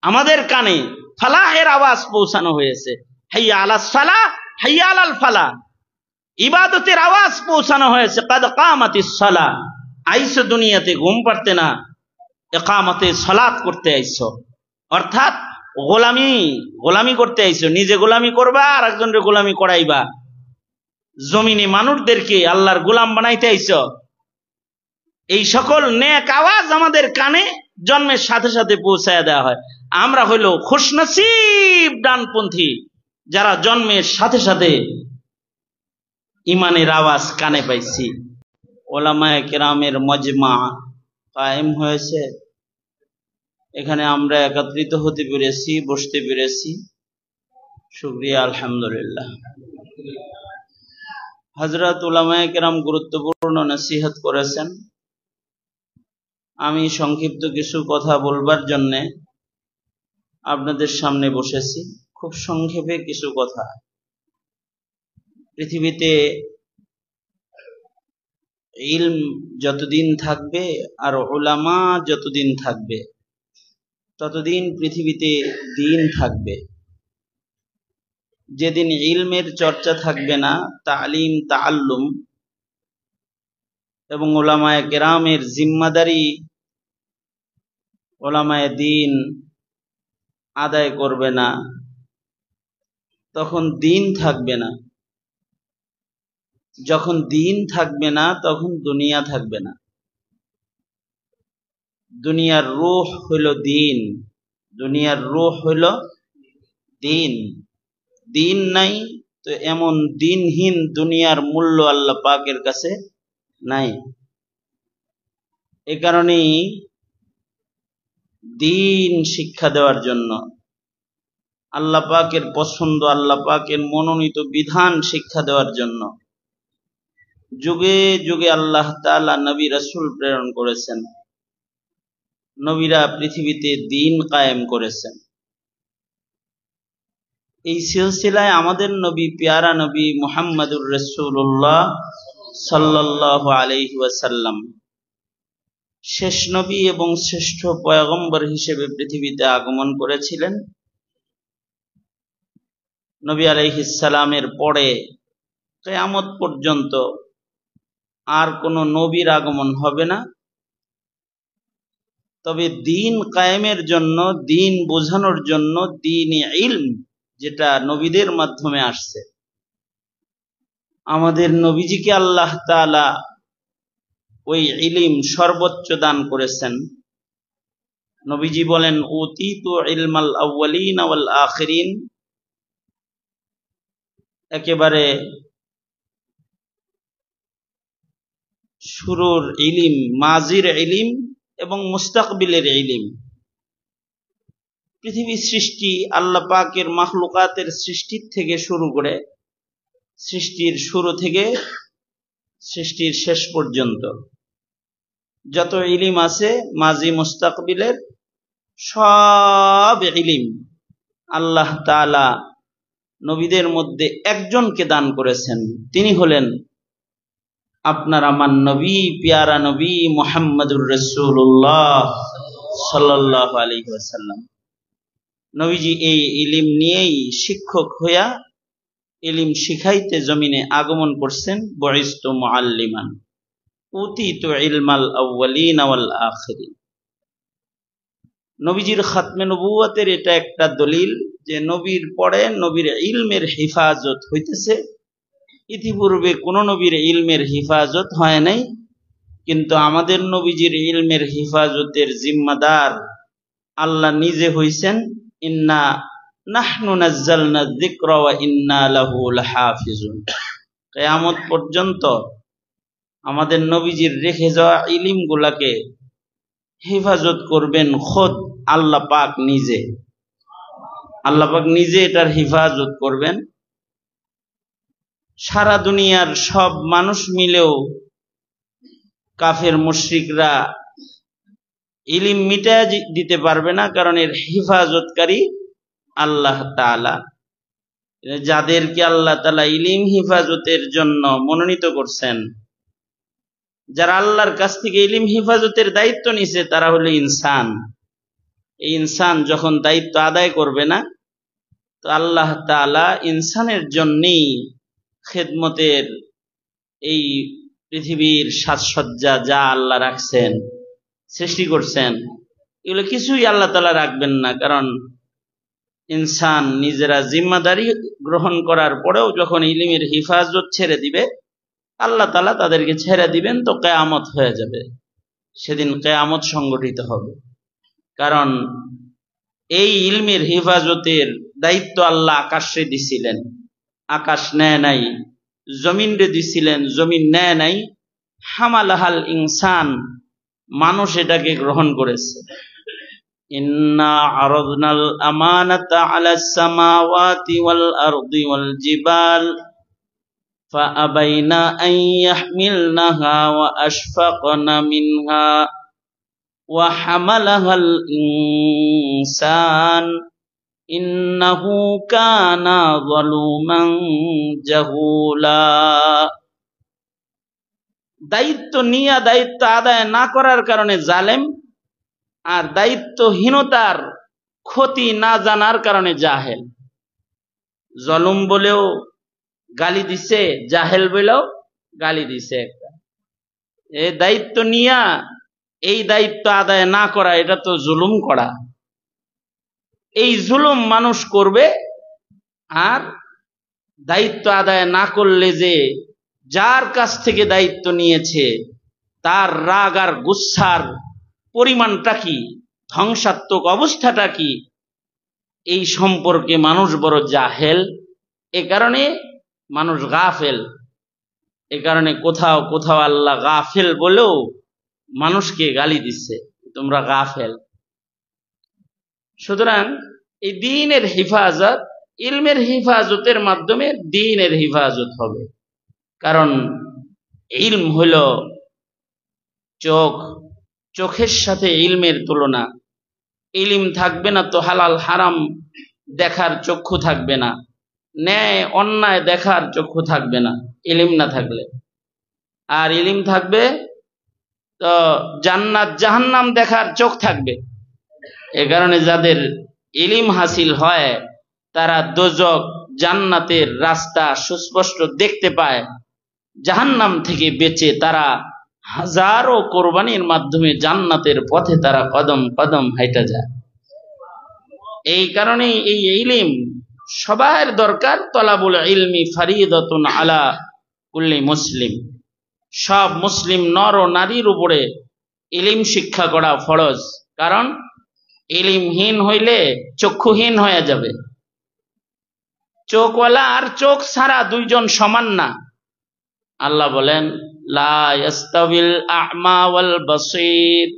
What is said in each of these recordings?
আমাদের কানে ফালাহের আওয়াজ পৌঁছানো হয়েছে, হাইয়া আলাস সালাহ হাইয়া আলাল ফালাহ, ইবাদতের আওয়াজ পৌঁছানো হয়েছে, কাদ কামাতিস সালাহ, আইসো দুনিয়াতে ঘুম পাড়তে না, ইকামতে সালাত করতে আইসো, অর্থাৎ গোলামি করতে আইসো, নিজে গোলামি করবা আর একজনের গোলামি করাইবা, জমিনে মানুষদেরকে আল্লাহর গোলাম বানাইতে আইসো। এই সকল নেক আওয়াজ আমাদের কানে জন্মের সাথে সাথে পৌঁছায় দেওয়া হয়। আমরা হইল খুশনসিব ডানপন্থী, যারা জন্মের সাথে সাথে ইমানের আওয়াজ কানে পাইছি। ওলামায়ে কেরামের মজমা কায়েম হয়েছে, এখানে আমরা একত্রিত হতে পেরেছি, বসতে পেরেছি, শুকরিয়া আলহামদুলিল্লাহ। হযরত উলামায়ে কেরাম গুরুত্বপূর্ণ নসিহত করেছেন। আমি সংক্ষিপ্ত কিছু কথা বলবার জন্য আপনাদের সামনে বসেছি। খুব সংক্ষেপে কিছু কথা। পৃথিবীতে ইলম যতদিন থাকবে আর উলামা যতদিন থাকবে ততদিন পৃথিবীতে দ্বীন থাকবে। যেদিন ইলমের চর্চা থাকবে না, তালিম তাআল্লুম এবং উলামায়ে কেরামের জিম্মাদারি উলামায়ে দ্বীন আদায় করবে না, তখন দ্বীন থাকবে না। যখন দ্বীন থাকবে না তখন দুনিয়া থাকবে না। দুনিয়ার রূহ হইল দ্বীন, দুনিয়ার রূহ হইল দ্বীন। দ্বীন নাই তো এমন দ্বীনহীন দুনিয়ার মূল্য আল্লাহ পাকের কাছে নাই। এ কারণেই দ্বীন শিক্ষা দেওয়ার জন্য, আল্লাহ পাকের পছন্দ, আল্লাহ পাকের মনোনীত বিধান শিক্ষা দেওয়ার জন্য যুগে যুগে আল্লাহ তাআলা নবী রাসূল প্রেরণ করেছেন। নবীরা পৃথিবীতে দ্বীন কায়েম করেছেন। এই সিলসিলায় আমাদের নবী, পেয়ারা নবী মুহাম্মদুর রাসূলুল্লাহ সাল্লাল্লাহু আলাইহি ওয়াসাল্লাম শেষ নবী এবং শ্রেষ্ঠ পয়গম্বর হিসেবে পৃথিবীতে আগমন করেছিলেন। নবী আলাইহিস সালামের পরে কিয়ামত পর্যন্ত আর কোন নবীর আগমন হবে না। তবে দ্বীন কায়েমের জন্য, দ্বীন বোঝানোর জন্য দ্বীনে ইলম যেটা নবীদের মাধ্যমে আসছে, আমাদের নবীজিকে আল্লাহ তাআলা ওই ইলম সর্বোচ্চ দান করেছেন। নবীজি বলেন, উতীতু ইলমাল আউয়ালিন ওয়াল আখিরিন, একেবারে শুরুর ইলম, মাজির ইলম এবং মুস্তাকবিলের ইলম। পৃথিবী সৃষ্টি, আল্লাহ পাকের মাখলুকাতের সৃষ্টির থেকে শুরু করে, সৃষ্টির শুরু থেকে সৃষ্টির শেষ পর্যন্ত যত ইলম আছে মাজি মুস্তাকবিলের, সব ইলম আল্লাহ তাআলা নবীদের মধ্যে একজনকে দান করেছেন। তিনি হলেন আপনার আমার নবী, পেয়ারা নবী মুহাম্মদুর রাসূলুল্লাহ সাল্লাল্লাহু আলাইহি ওয়াসাল্লাম। নবীজি এই ইলম নিয়েই শিক্ষক হইয়া ইলম শিখাইতে জমিনে আগমন করছেন। বুইসতু মুআল্লিমান উতীতু ইলমাল আউয়ালিন ওয়াল আখিরিন। নবীজির খাতমে নবুয়তের এটা একটা দলিল যে নবীর পরে নবীর ইলমের হেফাজত হইতেছে। ইতিপূর্বে কোন নবীর ইলমের হেফাজত হয় নাই, কিন্তু আমাদের নবীজির ইলমের হেফাজতের জিম্মাদার আল্লাহ নিজে হইছেন। ইন্না নাহনু নাযালনা যিকরা ওয়া ইন্না লাহু লাহাফিজুন। কিয়ামত পর্যন্ত আমাদের নবীজির রেখে যাওয়া ইলম গুলাকে হেফাজত করবেন খোদ আল্লাহ পাক নিজে। আল্লাহ পাক নিজে এটার হেফাজত করবেন। সারা দুনিয়ার সব মানুষ মিলেও কাফের মুশরিকরা ইলম মিটায় দিতে পারবে না, কারণ এর হেফাজতকারী আল্লাহ তাআলা। যাদেরকে আল্লাহ তাআলা ইলম হেফাজতের জন্য মনোনীত করছেন, যারা আল্লাহর কাছ থেকে ইলম হেফাজতের দায়িত্ব নিছে, তারা হলো ইনসান। এই ইনসান যখন দায়িত্ব আদায় করবে না, তো আল্লাহ তাআলা ইনসানের জন্যই খেদমতের এই পৃথিবীর সাজসজ্জা যা আল্লাহ রাখছেন, সৃষ্টি করছেন, এগুলো কিছুই আল্লাহ তাআলা রাখবেন না। কারণ ইনসান নিজেরা জিম্মাদারি গ্রহণ করার পরেও যখন ইলমের হিফাজত ছেড়ে দিবে, আল্লাহ তাআলা তাদেরকে ছেড়ে দিবেন, তো কিয়ামত হয়ে যাবে, সেদিন কিয়ামত সংগঠিত হবে। কারণ এই ইলমের হিফাজতের দায়িত্ব আল্লাহ আকাশে দিছিলেন, আকাশ নেয় নাই। জমিন রে দিছিলেন, জমিন নেয় নাই। হামালাহাল ইনসান, মানুষ এটাকে গ্রহণ করেছে। ইন্না আরাদনাল আমানাতা আলাস সামাওয়াতি ওয়াল আরদি ওয়াল জিবাল ফাআবাইনা আন ইয়াহমিলনাহা ওয়া আশফাকনা মিনহা ওয়া হামালাহাল ইনসান ইন্নাহু কানা যালুমান জাহুলা। দায়িত্ব নিয়ে দায়িত্ব আদায় না করার কারণে জালেম, আর দায়িত্বহীনতার ক্ষতি না জানার কারণে জাহেল। জলুম বলেও গালি দিছে, জাহেল বলেও গালি দিছে। একটা এই দায়িত্ব নিয়া এই দায়িত্ব আদায় না করা, এটা তো জুলুম করা। এই জুলুম মানুষ করবে, আর দায়িত্ব আদায় না করলে যে যার কাছ থেকে দায়িত্ব নিয়েছে তার রাগ আর গুচ্ছার পরিমাণটা কি, ধ্বংসাত্মক অবস্থাটা কি, এই সম্পর্কে মানুষ বড় জাহেল। এ কারণে মানুষ গাফেল। এ কারণে কোথাও কোথাও আল্লাহ গাফেল বলেও মানুষকে গালি দিচ্ছে, তোমরা গাফেল। সুতরাং এই দ্বীনের হিফাজত, ইলমের হিফাজতের মাধ্যমে দ্বীনের হিফাজত হবে। কারণ ইলম হইল চোখ, চোখের সাথে ইলমের তুলনা। ইলম থাকবে না তো হালাল হারাম দেখার চক্ষু থাকবে না, ন্যায় অন্যায় দেখার চক্ষু থাকবে না ইলম না থাকলে। আর ইলম থাকবে তো জান্নাত জাহান্নাম দেখার চোখ থাকবে। এ কারণে যাদের ইলম হাসিল হয় তারা দোজখ জান্নাতের রাস্তা সুস্পষ্ট দেখতে পায়, জাহান্নাম থেকে বেঁচে তারা হাজারো কোরবানির মাধ্যমে জান্নাতের পথে তারা কদম কদম হাইটা যায়। এই কারণে এই ইলম সবার দরকার। তলাবুল ইলমি ফারিদাতুন আলা কুল্লি মুসলিম, সব মুসলিম নর ও নারীর উপরে ইলম শিক্ষা করা ফরজ। কারণ ইলমহীন হইলে চক্ষুহীন হয়ে যাবে। চোখওয়ালা আর চোখ ছাড়া দুইজন সমান না। আল্লাহ বলেন লা ইয়াস্তাবিল আ'মা ওয়াল বাসীর,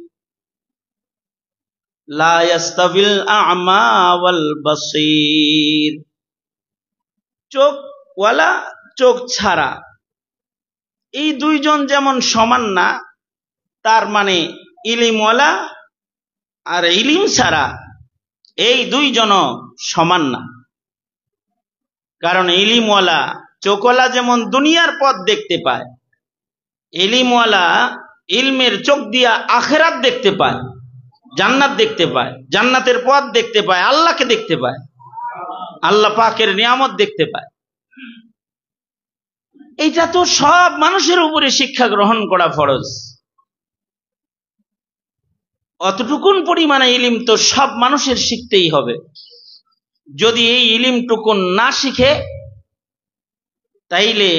লা ইয়াস্তাবিল আ'মা ওয়াল বাসীর। চোখওয়ালা চোখ ছাড়া এই দুইজন যেমন সমান না, তার মানে ইলিমওয়ালা আর ইলিম ছাড়া এই দুইজনও সমান না। কারণ ইলিমওয়ালা চোখওয়ালা যেমন দুনিয়ার পথ দেখতে পায়, ইলিমওয়ালা ইলমের চোখ দিয়া আখিরাত দেখতে পায়, জান্নাত দেখতে পায়, জান্নাতের পথ দেখতে পায়, আল্লাহকে দেখতে পায়, আল্লাহ পাকের নিয়ামত দেখতে পায়। এইটা তো সব মানুষের উপরে শিক্ষা গ্রহণ করা ফরজ। অতটুকুন পরিমাণে ইলিম তো সব মানুষের শিখতেই হবে। যদি এই ইলিমটুকুন না শিখে, তাইলে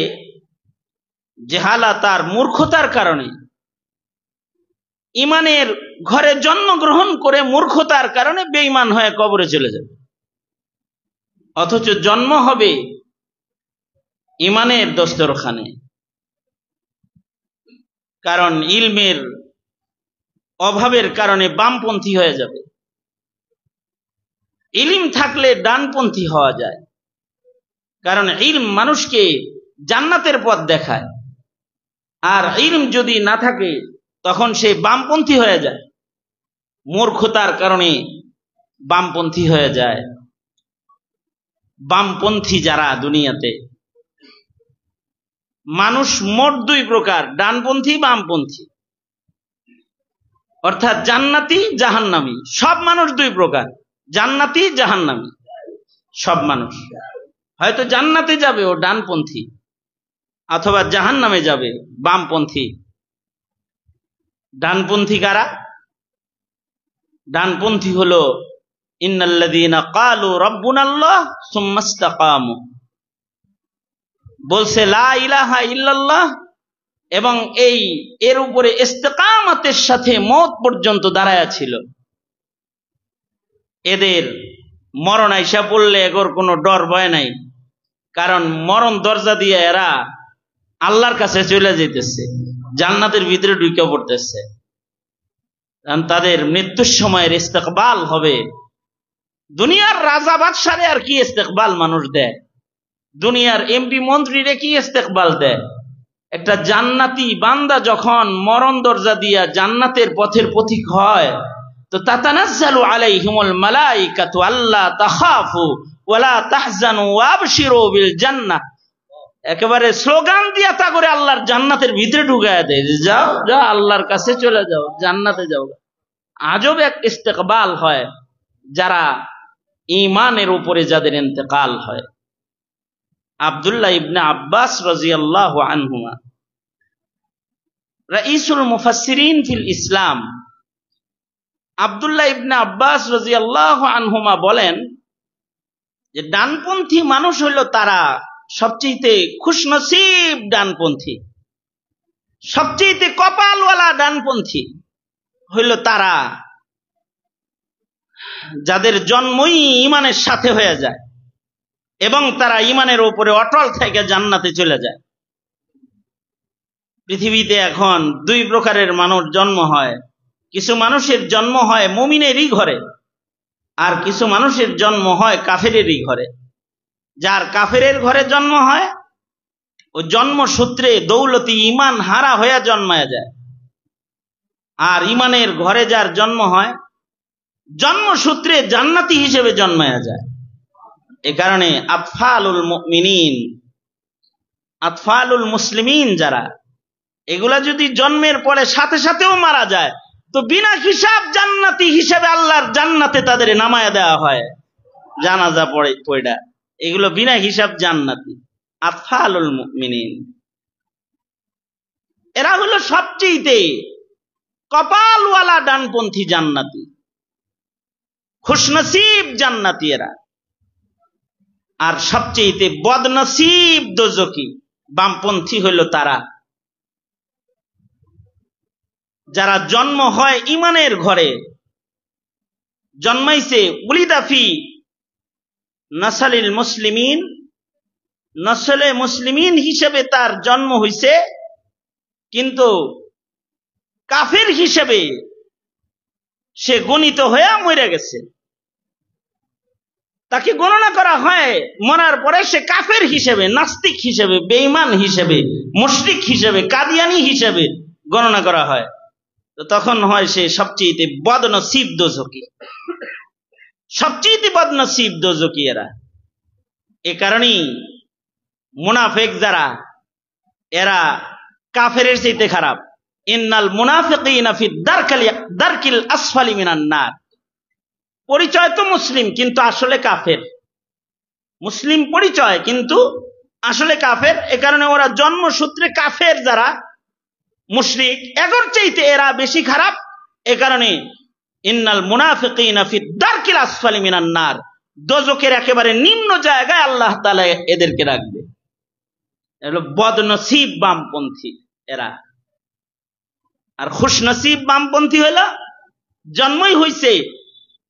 জেহালাত আর মূর্খতার কারণে, ইমানের ঘরে জন্মগ্রহণ করে মূর্খতার কারণে বেঈমান হয়ে কবরে চলে যাবে। অথচ জন্ম হবে ইমানের দস্তরখানে। কারণ ইলমের অভাবের কারণে বামপন্থী হয়ে যাবে। ইলম থাকলে ডানপন্থী হওয়া যায়। কারণ ইলম মানুষকে জান্নাতের পথ দেখায়। আর ইলম যদি না থাকে তখন সে বামপন্থী হয়ে যায়, মূর্খতার কারণে বামপন্থী হয়ে যায়। বামপন্থী যারা দুনিয়াতে, মানুষ মোট দুই প্রকার, ডানপন্থী বামপন্থী। অর্থাৎ জান্নাতি জাহান্নামী। সব মানুষ দুই প্রকার, জান্নাতি জাহান্নামী। সব মানুষ হয়তো জান্নাতে যাবে ও ডানপন্থী, অথবা জাহান্নামে যাবে বামপন্থী। ডানপন্থী কারা? ডানপন্থী হলো ইন্নাল্লাযীনা ক্বালু রাব্বুনাল্লাহ সুম্মা ইসতাকামু, বলছে লা ইলাহা ইল্লাল্লাহ এবং এর উপরে ইস্তেকামতের সাথে মওত পর্যন্ত দাঁড়ায়া ছিল। এদের মরণ আইসা পড়লে এগোর কোনো ডর ভয় নাই, কারণ মরণ দরজা দিয়ে এরা আল্লাহর কাছে চলে যেতেছে, জান্নাতের ভিতরে ঢুকে পড়তেছে। কারণ তাদের মৃত্যুর সময়ের ইস্তেকবাল হবে। দুনিয়ার রাজা বাদশারে আর কি ইস্তেকবাল মানুষ দেয়? দুনিয়ার এমপি মন্ত্রীরে কি ইস্তেকবাল দেয়? একটা জান্নাতি বান্দা যখন মরণ দরজা দিয়া জান্নাতের পথের পথিক হয়, তো তাতানাজ্জালু আলাইহিমুল মালাইকাতু আল্লা তাখাফু ওয়ালা তাহজানু ওয়াবশিরু বিল জান্নাহ, একেবারে স্লোগান দিয়া তা করে আল্লাহর জান্নাতের ভিতরে ঢুকায়া দেয়, যাও যাও আল্লাহর কাছে চলে যাও, জান্নাতে যাও। আজব এক ইস্তেকবাল হয় যারা ঈমানের উপরে যাদের ইন্তেকাল হয়। আব্দুল্লাহ ইবনে আব্বাস রাদিয়াল্লাহু আনহুমা রাইসুল মুফাসসিরিন ফিল ইসলাম, আব্দুল্লাহ ইবনে আব্বাস রাদিয়াল্লাহু আনহুমা বলেন যে ডানপন্থী মানুষ হইল তারা সবচেয়ে খুশনসিব ডানপন্থী, সবচেয়ে কপালওয়ালা ডানপন্থী হইল তারা যাদের জন্মই ঈমানের সাথে হয়ে যায় এবং তারা ঈমানের উপরে অটল থেকে জান্নাতে চলে যায়। পৃথিবীতে এখন দুই প্রকারের মানুষ জন্ম হয়। কিছু মানুষের জন্ম হয় মুমিনেরই ঘরে, আর কিছু মানুষের জন্ম হয় কাফেরেরই ঘরে। যার কাফেরের ঘরে জন্ম হয় ও জন্মসূত্রে দৌলতি ঈমান হারা হয়ে জন্মায় যায়, আর ঈমানের ঘরে যার জন্ম হয় জন্মসূত্রে জান্নাতি হিসেবে জন্মায়া যায়। এ কারণে আতফালুল মুমিনিন, আতফালুল মুসলিমিন যারা, এগুলা যদি জন্মের পরে সাথে সাথেও মারা যায় তো বিনা হিসাব জান্নাতি হিসেবে আল্লাহর জান্নাতে তাদের নামায়া দেওয়া হয়, জানাজা পড়া, এগুলো বিনা হিসাব জান্নাতি। আতফালুল মুমিনিন এরা হলো সবচেয়ে কপালওয়ালা ডানপন্থী জান্নাতি, খুশনসিব জান্নাতি এরা। আর সবচেয়ে বদনসিব দোজকি বামপন্থী হইল তারা যারা জন্ম হয় ঈমানের ঘরে, জন্মাইছে উলিদাফি নাসালিল মুসলিমিন, নসলে মুসলিমিন হিসেবে তার জন্ম হইছে, কিন্তু কাফের হিসেবে সে গণিত হয়ে মরে গেছে। তাকে গণনা করা হয় মরার পরে সে কাফের হিসেবে, নাস্তিক হিসেবে, বেঈমান হিসেবে, মুশরিক হিসেবে, কাদিয়ানি হিসেবে গণনা করা হয়। তো তখন হয় সে সবচেয়ে বদনসিব দোজকি, সবচেয়ে বদনসিব দোজকি এরা। এ কারণেই মুনাফিক যারা, এরা কাফেরের চাইতে খারাপ। ইন্নাল মুনাফিকিনা ফি দারকিল আসফালি মিনান নার, পরিচয় তো মুসলিম কিন্তু আসলে কাফের, মুসলিম পরিচয় কিন্তু আসলে কাফের। এ কারণে ওরা জন্মসূত্রে কাফের, যারা মুশরিক এগোর চাইতে এরা বেশি খারাপ। এ কারণে ইন্নাল মুনাফিকিনা ফি দারকিল আসফালি মিনান নার, দোজখের একেবারে নিম্ন জায়গায় আল্লাহ তাআলা এদেরকে রাখবে। এগুলো বদনসিব বামপন্থী এরা। আর খুশনসিব বামপন্থী হলো জন্মই হইছে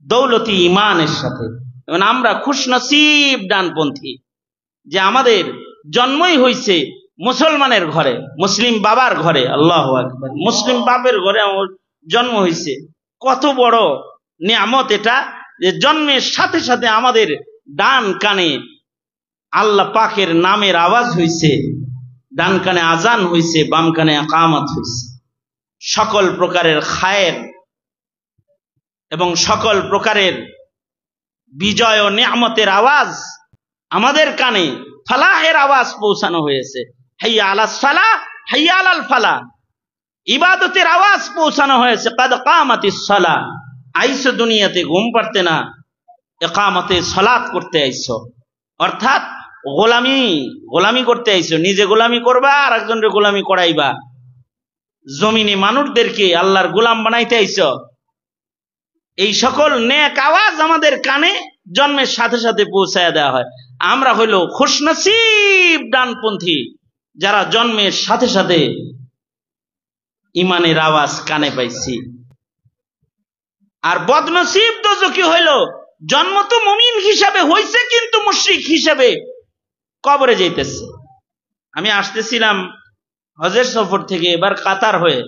দৌলতি ঈমানের সাথে। এবং আমরা খুশনসিব ডানপন্থী যে আমাদের জন্মই হইছে মুসলমানের ঘরে, মুসলিম বাবার ঘরে। আল্লাহু আকবার, মুসলিম বাপের ঘরে আমার জন্ম হইছে। কত বড় নিয়ামত এটা, যে জন্মের সাথে সাথে আমাদের ডান কানে আল্লাহ পাকের নামের আওয়াজ হইছে, ডান কানে আজান হইছে, বাম কানে ইকামত হইছে। সকল প্রকারের খায়ের এবং সকল প্রকারের বিজয় ও নিয়ামতের আওয়াজ আমাদের কানে, ফালাহের আওয়াজ পৌঁছানো হয়েছে। হাইয়া আলাস সালাহ, হাইয়া আলাল ফালাহ। ইবাদতের আওয়াজ পৌঁছানো হয়েছে, কাদ কামাতিস সালাহ, আইসো দুনিয়াতে ঘুম পাড়তে না, ইকামতে সালাত করতে আইসো, অর্থাৎ গোলামি করতে আইসো। নিজে গোলামি করবা, আর একজনের গোলামি করাইবা, জমিনে মানুষদেরকে আল্লাহর গোলাম বানাইতে আইসো। এই সকল নেক আওয়াজ আমাদের কানে জন্মের সাথে সাথে পৌঁছায় দেওয়া হয়। আমরা হইল খুশনসিব ডানপন্থী, যারা জন্মের সাথে সাথে ইমানের আওয়াজ কানে পাইছি। আর বদনসিব দোজখী হইল, জন্ম তো মুমিন হিসাবে হইছে, কিন্তু মুশরিক হিসাবে কবরে যাইতেছে। আমি আসতেছিলাম হজের সফর থেকে, এবার কাতার হয়ে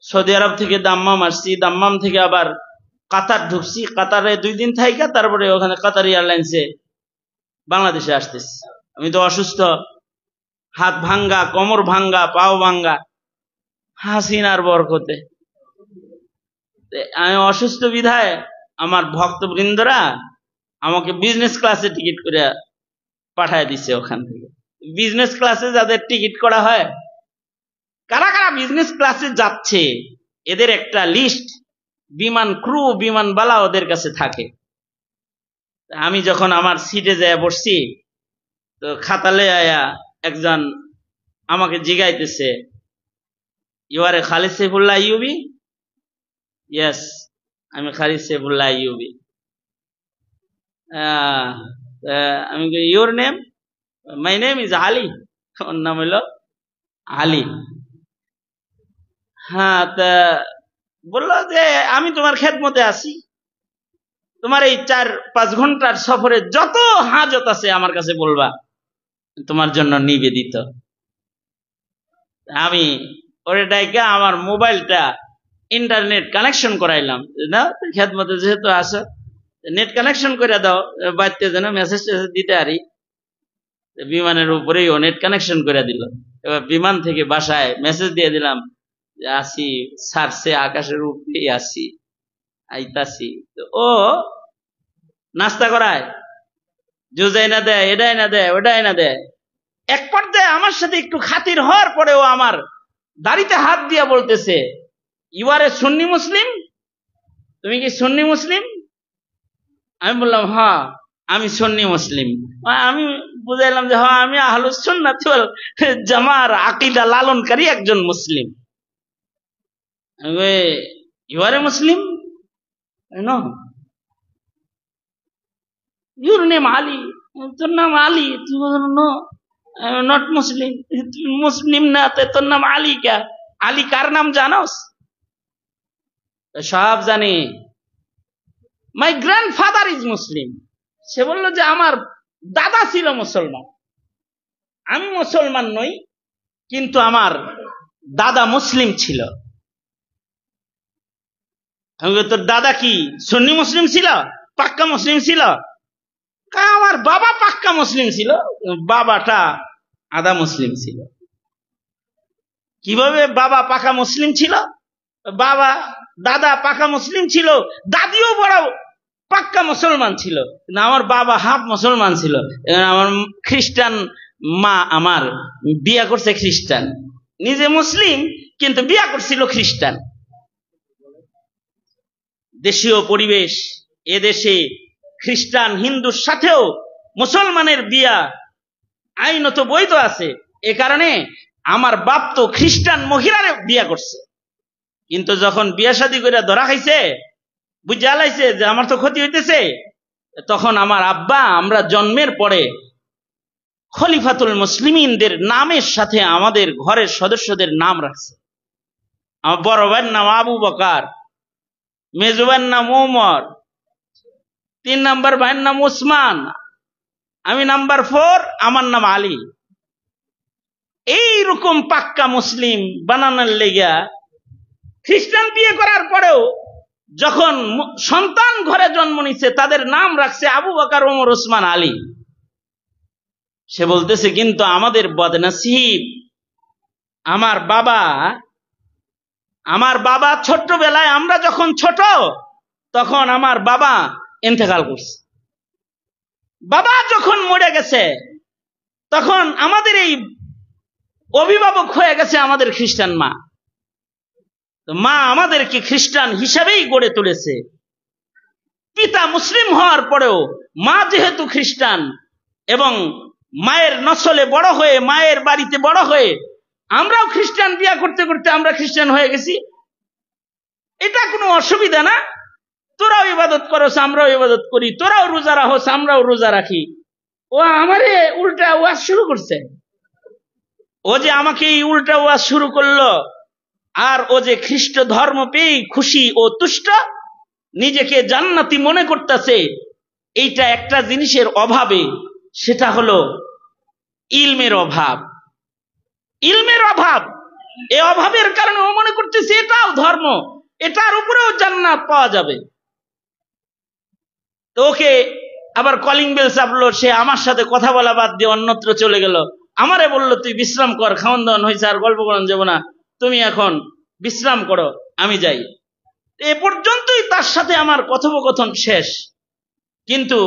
সৌদি আরব থেকে দাম্মাম আসছি, দাম্মাম থেকে আবার কাতার ঢুকছি, কাতারে 2 দিন থাইকা তারপরে ওখানে কাতার এয়ারলাইন্সে বাংলাদেশে আসতেছি। আমি তো অসুস্থ, হাত ভাঙ্গা, কোমর ভাঙ্গা, পাও ভাঙ্গা, হাসিনার বরকতে আমি অসুস্থ বিধায় আমার ভক্তবৃন্দরা আমাকে বিজনেস ক্লাসে টিকিট করে পাঠায় দিছে। ওখান থেকে বিজনেস ক্লাসে যাদের টিকিট করা হয়, কারা কারা বিজনেস ক্লাসে যাচ্ছে, এদের একটা লিস্ট বিমান ক্রু, বিমানবালা ওদের কাছে থাকে। আমি যখন আমার সিটে যায় বসছি, তো খাতালে আয়া একজন আমাকে জিগাইতেছে, you are a Khalid Saifullah Ayubi? Yes, আমি খালিদ সাইফুল্লাহ আইয়ুবী। আমি your name? My name is Ali. ওর নাম হলো আলী। হ্যাঁ, তা বললো যে আমি তোমার খেদমতে আছি, তোমার এই 4-5 ঘন্টার সফরে যত হাজত আছে আমার কাছে বলবা, তোমার জন্য নিবেদিত। আমি ওরে ডাইকা আমার মোবাইলটা ইন্টারনেট কানেকশন করাইলাম, না খেদমতে যেহেতু আসো, নেট কানেকশন করে দাও, বাড়িতে যেন মেসেজ দিতে পারি। বিমানের উপরেই ও নেট কানেকশন করে দিল। এবার বিমান থেকে বাসায় মেসেজ দিয়ে দিলাম যে আসি, সারছে আকাশের উপরেই আসি, আইতাছি। ও নাস্তা করায়, জুজাই না দেয়, এটাই না দেয়, ওটাই না দেয়। এক পর্যায়ে আমার সাথে একটু খাতির হওয়ার পরেও আমার দাড়িতে হাত দিয়া বলতেছে, ইউ আর এ সুন্নি মুসলিম? তুমি কি সুন্নি মুসলিম? আমি বললাম হ্যাঁ আমি সুন্নি মুসলিম। আমি বুঝাইলাম যে হ্যাঁ আমি আহলুস সুন্নাত ওয়াল জামার আকীদা লালনকারী একজন মুসলিম। You are a Muslim? No. Your name Ali? তোর নাম আলী? No, not Muslim. মুসলিম না, তোর নাম আলী কে? আলী কার নাম জানোস? সব জানি। মাই গ্র্যান্ডফাদার ইজ মুসলিম। সে বলল যে আমার দাদা ছিল মুসলমান, আমি মুসলমান নই, কিন্তু আমার দাদা মুসলিম ছিল। তোর দাদা কি সুন্নি মুসলিম ছিল? পাক্কা মুসলিম ছিল? আমার বাবা পাক্কা মুসলিম ছিল, বাবাটা আধা মুসলিম ছিল। কিভাবে বাবা পাকা মুসলিম ছিল? বাবা দাদা পাকা মুসলিম ছিল, দাদিও বড় পাক্কা মুসলমান ছিল, কিন্তু আমার বাবা হাফ মুসলমান ছিল। আমার খ্রিস্টান মা আমার বিয়া করছে খ্রিস্টান, নিজে মুসলিম কিন্তু বিয়া করছিল খ্রিস্টান। দেশীয় পরিবেশ, এদেশে খ্রিস্টান হিন্দুর সাথেও মুসলমানের বিয়া আইনত বৈধ আছে। এ কারণে আমার বাপ তো খ্রিস্টান মহিলারে বিয়া করছে, কিন্তু যখন বিয়া শাদী করে ধরা খাইছে, বুঝে আলাইছে যে আমার তো ক্ষতি হইতেছে, তখন আমার আব্বা আমরা জন্মের পরে খলিফাতুল মুসলিমিনদের নামের সাথে আমাদের ঘরের সদস্যদের নাম রাখছে। আমার বড় ভাইয়ের নাম আবু বকর, মেজো ভাইয়ের নাম ওমর, 3 নাম্বার ভাইয়ের নাম ওসমান, আমি নাম্বার 4, আমার নাম আলী। এইরকম পাক্কা মুসলিম বানানোর লেগা খ্রিস্টান বিয়ে করার পরেও যখন সন্তান ঘরে জন্ম নিচ্ছে তাদের নাম রাখছে আবু বকর, ওমর, ওসমান, আলী। সে বলতেছে কিন্তু আমাদের বদনসিব, আমার বাবা ছোট্টবেলায়, আমরা যখন ছোট তখন আমার বাবা ইন্তেকাল করছে। বাবা যখন মরে গেছে তখন আমাদের এই অভিভাবক হয়ে গেছে আমাদের খ্রিস্টান মা। তো মা আমাদেরকে খ্রিস্টান হিসাবেই গড়ে তুলেছে। পিতা মুসলিম হওয়ার পরেও মা যেহেতু খ্রিস্টান এবং মায়ের নসলে বড় হয়ে, মায়ের বাড়িতে বড় হয়ে আমরাও খ্রিস্টান বিয়া করতে করতে আমরা খ্রিস্টান হয়ে গেছি। এটা কোনো অসুবিধা না। তোরাও ইবাদত করস, আমরাও ইবাদত করি, তোরাও রোজা রাখস, আমরাও রোজা রাখি। ও আমারে উল্টা ওয়াজ শুরু করছে। ও যে আমাকে এই উল্টা ওয়াজ শুরু করলো, আর ও যে খ্রিস্ট ধর্ম পেয়ে খুশি ও তুষ্ট, নিজেকে জান্নাতি মনে করতেছে, এইটা একটা জিনিসের অভাবে, সেটা হলো ইলমের অভাব। ইলমের অভাব, এই অভাবের কারণে ও মনে করতেছে এটাও ধর্ম, এটার উপরেও জান্নাত পাওয়া যাবে। তো ওকে আবার কলিং বেল চাপলো, সে আমার সাথে কথা বলা বাদ দিয়ে অন্যত্র চলে গেল। আমারে বললো তুই বিশ্রাম কর, খাওয়ান দাওয়ান হয়েছে, আর গল্প করান যাবো না, তুমি এখন বিশ্রাম করো, আমি যাই। এ পর্যন্তই তার সাথে আমার কথোপকথন শেষ। কিন্তু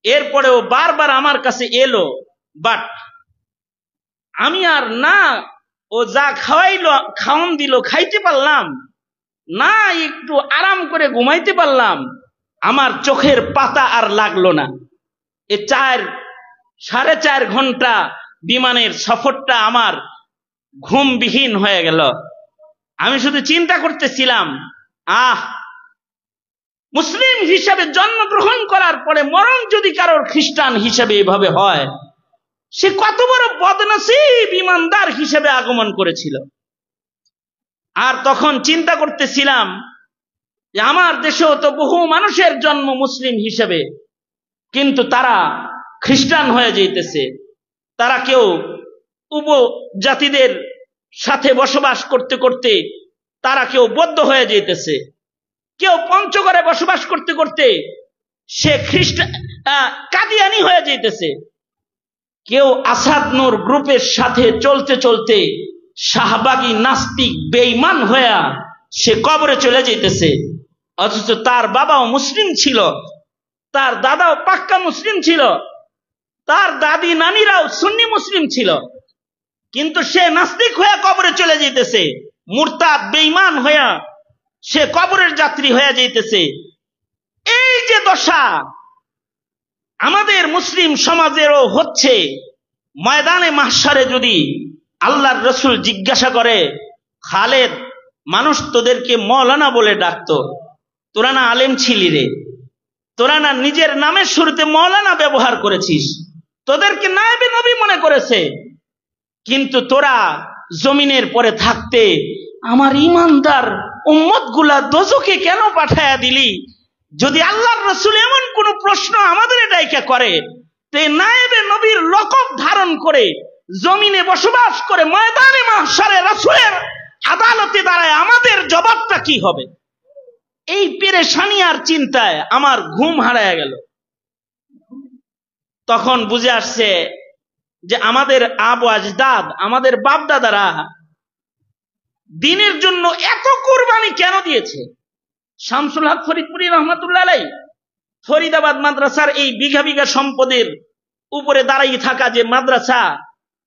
এরপরেও বারবার আমার কাছে এলো, বাট আমি আর না ও যা খাওয়াইলো, খাওয়ান দিল খাইতে পারলাম না, একটু আরাম করে ঘুমাইতে পারলাম। আমার চোখের পাতা আর লাগলো না। এ 4.5 ঘন্টা বিমানের সফরটা আমার ঘুমবিহীন হয়ে গেল। আমি শুধু চিন্তা করতেছিলাম, মুসলিম হিসাবে জন্মগ্রহণ করার পরে মরণ যদি কারোর খ্রিস্টান হিসাবে এভাবে হয়, সে কত বড় বদনসিব ইমানদার হিসেবে আগমন করেছিল। আর তখন চিন্তা করতেছিলাম যে আমার দেশেও তো বহু মানুষের জন্ম মুসলিম হিসেবে, কিন্তু তারা খ্রিস্টান হয়ে যেতেছে। তারা কেউ উপজাতিদের সাথে বসবাস করতে করতে তারা কেউ বৌদ্ধ হয়ে যেতেছে, কেউ পঞ্চগড়ে বসবাস করতে করতে সে খ্রিস্টান কাদিয়ানি হয়ে যেতেছে, কেউ আসাদ নূর গ্রুপের সাথে চলতে চলতে শাহবাগী নাস্তিক বেঈমান হয়ে সে কবরে চলে যেতেছে। অথচ তার বাবাও মুসলিম ছিল, তার দাদাও পাক্কা মুসলিম ছিল, তার দাদি নানিরাও সুন্নি মুসলিম ছিল, কিন্তু সে নাস্তিক হয়ে কবরে চলে যেতেছে, মুরতাদ বেঈমান হয়ে সে কবরের যাত্রী হয়ে যেতেছে। এই যে দশা আমাদের মুসলিম সমাজেরও হচ্ছে, ময়দানে মাহশারে যদি আল্লাহর রসুল জিজ্ঞাসা করে, খালেদ মানুষ তোদেরকে মৌলানা বলে ডাকতো, তোরা না আলেম ছিলি রে, তোরা না নিজের নামের শুরুতে মৌলানা ব্যবহার করেছিস, তোদেরকে নায়েবে নবী মনে করেছে, কিন্তু তোরা জমিনের পরে থাকতে আমার ইমানদার উম্মত গুলা দোজখে কেন পাঠায়া দিলি? যদি আল্লাহর রসুল এমন কোন প্রশ্ন আমাদের ডাইকা করে, তে নায়েবে নবীর লকব ধারণ করে জমিনে বসবাস করে ময়দানে মাহশারে রাসূলের আদালতে দাঁড়ায় আমাদের জবাবটা কি হবে? এই পেরেশানি আর চিন্তায় আমার ঘুম হারায় গেল। তখন বুঝে আসছে যে আমাদের আবু আজদাদ, আমাদের বাপ দাদারা দ্বীনের জন্য এত কুরবানি কেন দিয়েছে। শামসুল হক ফরিদপুরি রহমাতুল্লাহ আলাইহি ফরিদাবাদ মাদ্রাসার এই বিঘা বিঘা সম্পদের উপরে দাঁড়িয়ে থাকা যে মাদ্রাসা,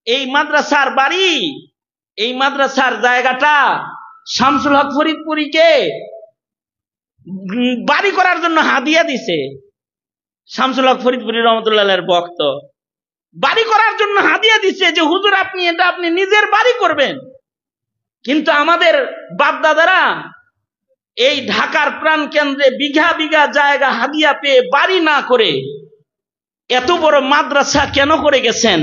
এই মাদ্রাসার বাড়ি, এই মাদ্রাসার জায়গাটা শামসুল হক ফরিদপুরিকে বাড়ি করার জন্য হাদিয়া দিছে। শামসুল হক ফরিদপুরি রহমাতুল্লাহ ভক্ত বাড়ি করার জন্য হাদিয়া দিছে যে হুজুর আপনি এটা আপনি নিজের বাড়ি করবেন। কিন্তু আমাদের বাপ দাদারা এই ঢাকার প্রাণ কেন্দ্রে বিঘা বিঘা জায়গা হাদিয়া পেয়ে বাড়ি না করে এত বড় মাদ্রাসা কেন করে গেছেন?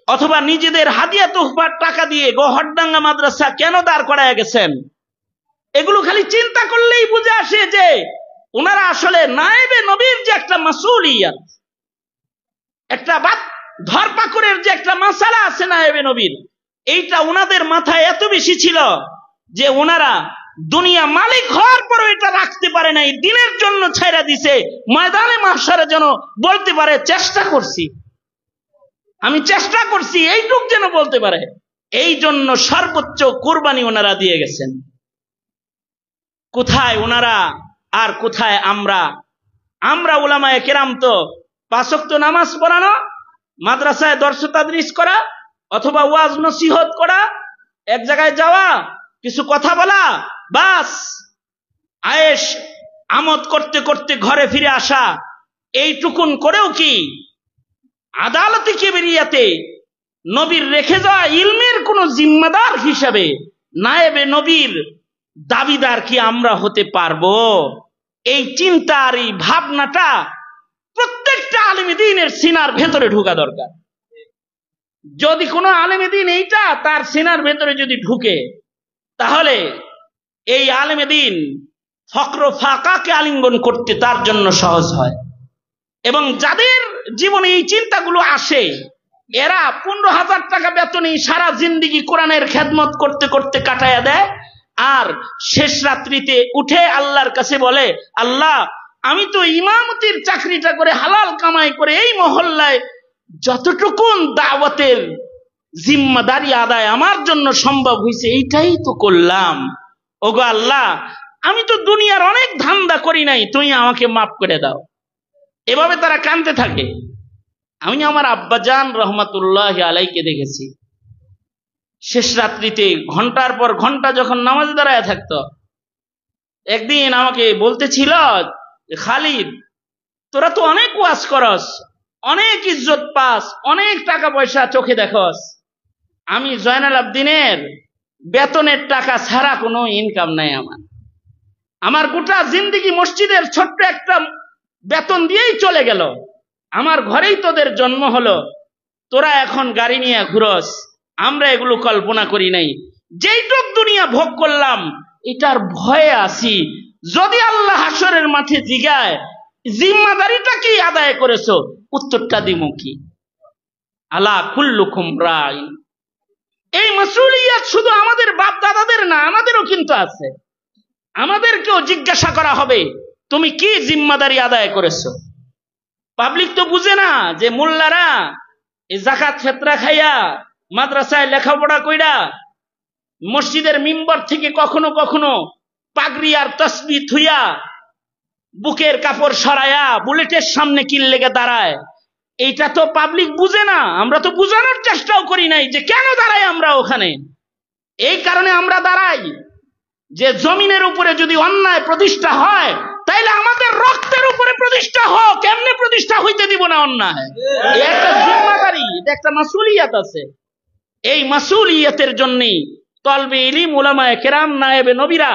অথবা নিজেদের হাদিয়া তোহফার টাকা দিয়ে গহরডাঙ্গা মাদ্রাসা কেন দাঁড় করায় গেছেন? এগুলো খালি চিন্তা করলেই বুঝে আসে যে ওনারা আসলে নায়েবে নবীর যে একটা মাসউলিয়াত, একটা ধরপাকড়ের যে একটা মাসালা আছে নায়েবে নবীর, এইটা ওনাদের মাথায় এত বেশি ছিল যে ওনারা দুনিয়া মালিক হওয়ার পরও এটা রাখতে পারে নাই, দিনের জন্য ছাইরা দিছে, ময়দানে মাহশারে যেন বলতে পারে চেষ্টা করছি, আমি চেষ্টা করছি, এইটুক যেন বলতে পারে। এই জন্য সর্বোচ্চ কুরবানি ওনারা দিয়ে গেছেন। কোথায় ওনারা আর কোথায় আমরা? আমরা উলামায়ে কেরাম তো 5 ওয়াক্ত নামাজ পড়ানো, মাদ্রাসায় দর্স তাদরিস করা, অথবা ওয়াজ নসিহত করা, এক জায়গায় যাওয়া, কিছু কথা বলা, বাস আয়েশ আমোদ করতে করতে ঘরে ফিরে আসা, এইটুকুন করেও কি আদালতে কিবরিয়াতে নবীর রেখে যাওয়া ইলমের কোন জিম্মাদার হিসাবে নায়েবে নবীর দাবিদার কি আমরা হতে পারবো? এই চিন্তা আর এই ভাবনাটা প্রত্যেকটা আলেমে দ্বীনের সিনার ভেতরে ঢোকা দরকার। যদি কোনো আলেমে দ্বীন এইটা তার সিনার ভেতরে যদি ঢুকে, তাহলে এই আলেমে দ্বীন ফকর ফাকাকে আলিঙ্গন করতে তার জন্য সহজ হয়। এবং যাদের জীবনে এই চিন্তাগুলো আসে, এরা 15,000 টাকা বেতনে সারা জিন্দিগি কোরআনের খেদমত করতে করতে কাটায়া দেয়, আর শেষ রাত্রিতে উঠে আল্লাহর কাছে বলে, আল্লাহ আমি তো ইমামতির চাকরিটা করে হালাল কামাই করে এই মহল্লায় যতটুকুন দাওয়াতের জিম্মাদারি আদায় আমার জন্য সম্ভব হয়েছে এইটাই তো করলাম। ওগো আল্লাহ, আমি তো দুনিয়ার অনেক ধান্দা করি নাই, তুমি আমাকে মাফ করে দাও। এভাবে তারা কাঁদতে থাকে। আমি আমার আব্বাজান রহমাতুল্লাহ আলাইকে দেখেছি, শেষ রাত্রিতে ঘন্টার পর ঘন্টা যখন নামাজ দাঁড়ায় থাকতো, একদিন আমাকে বলতেছিল, খালিদ তোরা তো অনেক ওয়াজ করস, অনেক ইজ্জত পাস, অনেক টাকা পয়সা চোখে দেখস, আমি জয়নাল আবদিনের বেতনের টাকা ছাড়া কোনো ইনকাম নাই, আমার গোটা জিন্দিগি মসজিদের ছোট্ট একটা বেতন দিয়েই চলে গেল, আমার ঘরেই তোদের জন্ম হলো, তোরা এখন গাড়ি নিয়ে ঘুরস, আমরা এগুলো কল্পনা করি নাই, যেইটুক দুনিয়া ভোগ করলাম এটার ভয়ে আছি, যদি আল্লাহ হাসরের মাঠে জিগায় জিম্মাদারিটা কি আদায় করেছো, উত্তরটা দিমু কি? আলা কুল্লুকুম রাইন। এই মাসউলিয়াত শুধু আমাদের বাপ দাদাদের না, আমাদেরও কিন্তু আছে। আমাদেরকেও জিজ্ঞাসা করা হবে তুমি কি জিম্মাদারি আদায় করেছো। পাবলিক তো বুঝে না যে মোল্লারা এই যাকাত ফেতরা খাইয়া মাদ্রাসায় লেখাপড়া কইরা মসজিদের মিম্বর থেকে কখনো কখনো পাগড়ি আর তসবিহ থুইয়া বুকের কাপড় সরায়া বুলেটের সামনে কিল লেগে দাঁড়ায়, এইটা তো পাবলিক বুঝে না। আমরা তো বুঝানোর চেষ্টাও করি নাই যে কেন দাঁড়াই আমরা ওখানে। এই কারণে আমরা দাঁড়াই যে জমিনের উপরে যদি অন্যায় প্রতিষ্ঠা হয়, তাইলে আমাদের রক্তের উপরে প্রতিষ্ঠা হোক, এমনি প্রতিষ্ঠা হইতে দিব না অন্যায়। একটা জিম্মাদারি, এটা একটা মাসউলিয়াত আছে। এই মাসউলিয়াতের জন্যই তলবে ইলম, উলামায়ে কেরাম, নায়েবে নবীরা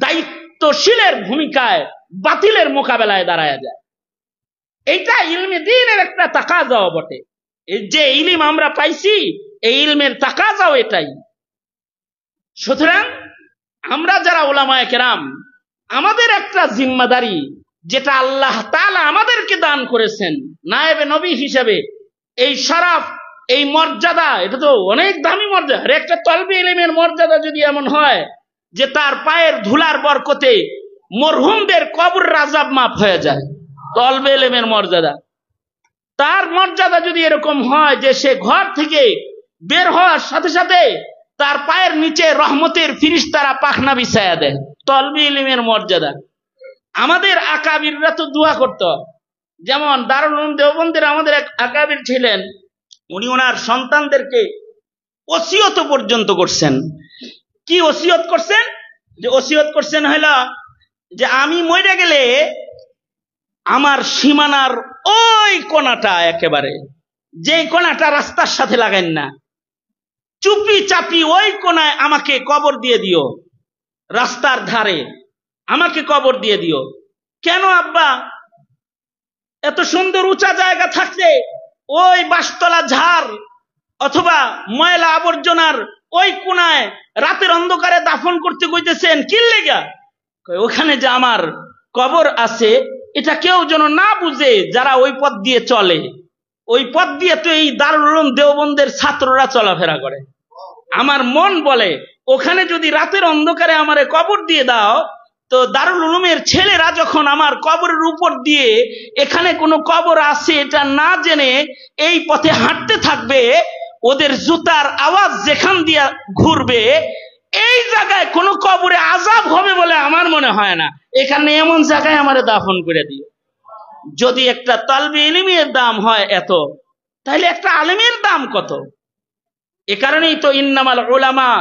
দায়িত্বশীলের ভূমিকায় বাতিলের মোকাবেলায় দাঁড়ায় যায়। এইটা ইলমে দ্বীনের একটা তাকাজাও বটে। এই যে ইলম আমরা পাইছি, এই ইলমের তাকাজাও এটাই। সুতরাং আমরা যারা উলামায়ে কেরাম, আমাদের একটা জিম্মাদারি, যেটা আল্লাহ তাআলা আমাদেরকে দান করেছেন নায়েবে নবী হিসেবে, এই শরফ, এই মর্যাদা, এটা তো অনেক দামি মর্যাদা। একটা তলবে ইলমের মর্যাদা যদি এমন হয় যে তার পায়ের ধুলার বরকতে মরহুমদের কবর আযাব মাফ হয়ে যায়, তলবে ইলমের মর্যাদা। তার মর্যাদা যদি এরকম হয় যে সে ঘর থেকে বের হওয়ার সাথে সাথে তার পায়ের নিচে রহমতের ফিরিস্তারা পাখনা বিছায়া দেয়, তলবে ইলমের মর্যাদা। আমাদের আকাবিররা তো দোয়া করত, যেমন দারুল উলুম দেওবন্দের আমাদের এক আকাবির ছিলেন, উনি ওনার সন্তানদেরকে ওসিয়ত পর্যন্ত করছেন। কি ওসিয়ত করছেন? যে ওসিয়ত করছেন হইল যে আমি মরে গেলে আমার সীমানার ওই কোণাটা, একেবারে যেই কোণাটা রাস্তার সাথে লাগাইন না, চুপি চাপি ওই কোণায় আমাকে কবর দিয়ে দিও, রাস্তার ধারে আমাকে কবর দিয়ে দিও। কেন আব্বা? এত সুন্দর উঁচা জায়গা থাকলে ওই বাসতলা ঝাড় অথবা ময়লা আবর্জনার ওই কোণায় রাতের অন্ধকারে দাফন করতে কইতেছেন কি লেগা? ওখানে যে আমার কবর আছে এটা কেউ যেন না বুঝে যারা ওই পথ দিয়ে চলে। ওই পথ দিয়ে তো এই দারুল উলুম দেওবন্দের ছাত্ররা চলাফেরা করে। আমার মন বলে ওখানে যদি রাতের অন্ধকারে আমারে কবর দিয়ে দাও, তো দারুল উলুমের ছেলেরা যখন আমার কবরের উপর দিয়ে এখানে কোনো কবর আছে এটা না জেনে এই পথে হাঁটতে থাকবে, ওদের জুতার আওয়াজ যেখান দিয়ে ঘুরবে, এই জায়গায় কোনো কবরে আযাব হবে বলে আমার মনে হয় না। এখানে এমন জায়গায় আমারে দাফন করে দিও। যদি একটা তলবে ইলমের দাম হয় এত, তাহলে একটা আলেমের দাম কত? এ কারণেই তো ইন্নামাল উলামা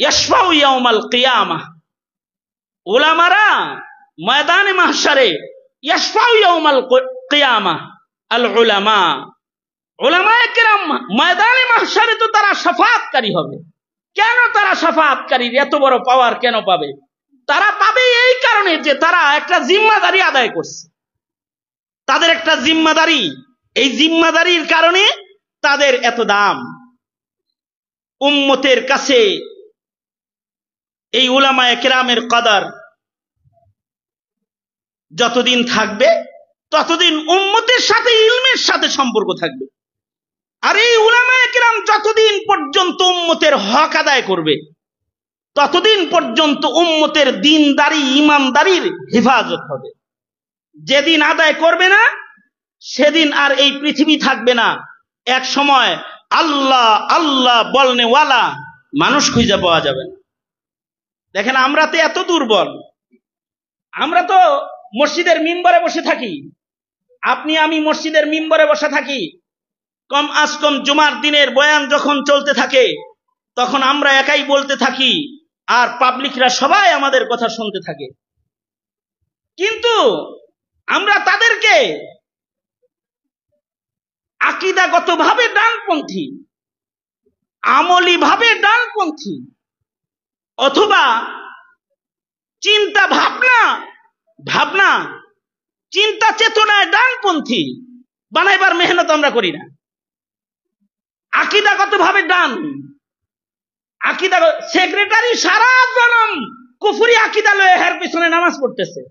ইয়াশফাউ ইয়াউমাল কিয়ামাহ, উলামারা ময়দানে মাহশারে ইয়াশফাউ ইয়াউমাল কিয়ামাহ আল উলামা, উলামায়ে কেরাম ময়দানে মাহশারে তো তারা শাফাআতকারী হবে। কেন তারা শাফাআতকারীর এত বড় পাওয়ার কেন পাবে? তারা পাবে এই কারণে যে তারা একটা জিম্মাদারি আদায় করছে, তাদের একটা জিম্মাদারি, এই জিম্মাদারির কারণে তাদের এত দাম। উম্মতের কাছে এই উলামায়ে কেরামের কদর যতদিন থাকবে ততদিন উম্মতের সাথে ইলমের সাথে সম্পর্ক থাকবে। আর এই উলামায়ে কেরাম যতদিন পর্যন্ত উম্মতের হক আদায় করবে ততদিন পর্যন্ত উম্মতের দ্বীনদারি ঈমানদারির হেফাজত হবে। যেদিন আদায় করবে না সেদিন আর এই পৃথিবী থাকবে না। এক সময় আল্লাহ আল্লাহ বলনেওয়ালা মানুষ খুঁজে পাওয়া যাবে না। দেখেন, আমরা তো এত দুর্বল, আমরা তো মসজিদের মিম্বরে বসে থাকি, আপনি আমি মসজিদের মিম্বরে বসে থাকি, কম আজ কম জুমার দিনের বয়ান যখন চলতে থাকে তখন আমরা একাই বলতে থাকি আর পাবলিকরা সবাই আমাদের কথা শুনতে থাকে। কিন্তু আমরা তাদেরকে আকীদাগতভাবে ডানপন্থী, আমলীভাবে ডানপন্থী, অথবা চিন্তা ভাবনা চিন্তা চেতনায় ডানপন্থী বানাইবার মেহনত আমরা করি না। আকীদাগতভাবে ডান, আকীদা সেক্রেটারি সারা জনম কুফরি আকীদা লয়ে এর পিছনে নামাজ পড়তেছে,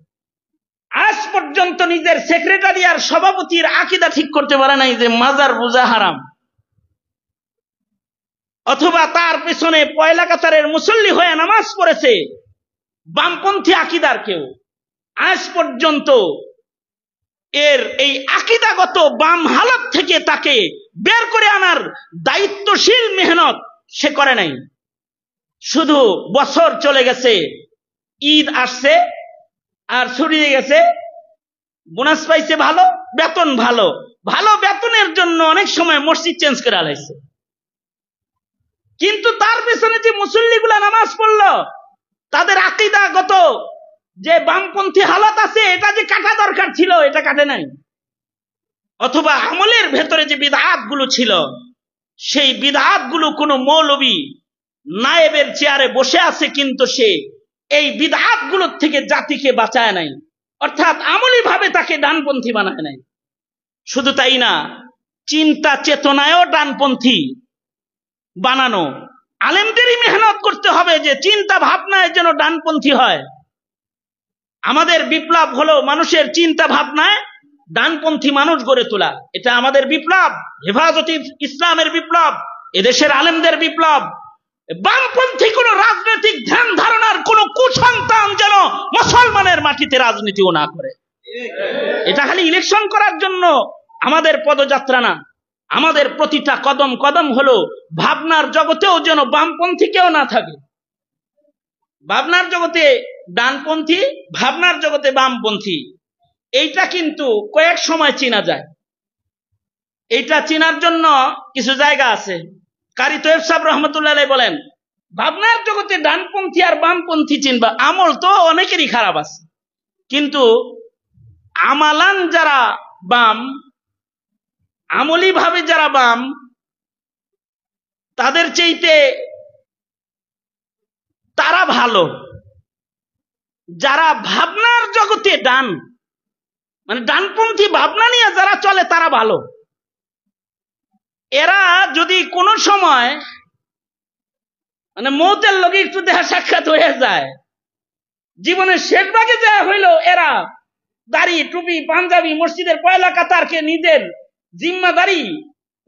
আজ পর্যন্ত নিজের সেক্রেটারি আর সভাপতির আকীদা ঠিক করতে পারে নাই যে মাজার পূজা হারাম, অথবা তার পিছনে পয়লা কাতারের মুসল্লি হয়ে নামাজ পড়েছে বামপন্থী আকীদার কেউ, আজ পর্যন্ত এর এই আকীদাগত বাম হালত থেকে তাকে বের করে আনার দায়িত্বশীল মেহনত সে করে নাই। শুধু বছর চলে গেছে, ঈদ আসছে আর ছুটি গেছে, বোনাস পাইছে, ভালো বেতন, ভালো বেতনের জন্য অনেক সময় মসজিদ চেঞ্জ করে আলাইছে। কিন্তু তার পেছনে যে মুসল্লিগুলা নামাজ পড়লো তাদের আকীদাগত যে বামপন্থী হালত আছে এটা যে কাটা দরকার ছিল এটা কাটে নাই, অথবা আমলের ভেতরে যে বিদআত গুলো ছিল সেই বিদআত গুলো কোনো মৌলবী নায়েবের চেয়ারে বসে আছে কিন্তু সে এই বিদআত গুলোর থেকে জাতিকে বাঁচায় নাই, অর্থাৎ আমলি ভাবে তাকে ডানপন্থী বানায় নাই। শুধু তাই না, চিন্তা চেতনায়ও ডানপন্থী বানানো। আলেমদেরই মেহনত করতে হবে যে চিন্তা ভাবনায় যেন ডানপন্থী হয়। আমাদের বিপ্লব হলো মানুষের চিন্তা ভাবনায় ডানপন্থী মানুষ গড়ে তোলা, এটা আমাদের বিপ্লব, হেফাজতে ইসলামের বিপ্লব, এদেশের আলেমদের বিপ্লব। বামপন্থী কোন রাজনৈতিক ধ্যান ধারণার কোন কুসন্তান যেন মুসলমানের মাটিতে রাজনীতিও না করে। এটা খালি ইলেকশন করার জন্য আমাদের পদযাত্রা না, আমাদের প্রতিটা কদম কদম হলো ভাবনার জগতেও যেন বামপন্থী কেউ না থাকে। ভাবনার জগতে ডানপন্থী, ভাবনার জগতে বামপন্থী, এইটা কিন্তু কয়েক সময় চেনা যায়। এইটা চেনার জন্য কিছু জায়গা আছে। কারি তৈয়ব সাহেব রহমতুল্লাহ আলাইহি বলেন, ভাবনার জগতে ডানপন্থী আর বামপন্থী চিনবা। আমল তো অনেকেরই খারাপ আছে, কিন্তু আমালান যারা বাম, আমলি ভাবে যারা বাম, তাদের চাইতে তারা ভালো। যারা ভাবনার জগতে ডান, মানে ডানপন্থী ভাবনা নিয়ে যারা চলে তারা ভালো। এরা যদি কোনো সময় মানে মৌতের লগে একটু দেখা সাক্ষাৎ হয়ে যায়, জীবনের শেষ ভাগে যা হইল, এরা দাড়ি টুপি পাঞ্জাবি মসজিদের পয়লা কাতারকে নিজের জিম্মাদারি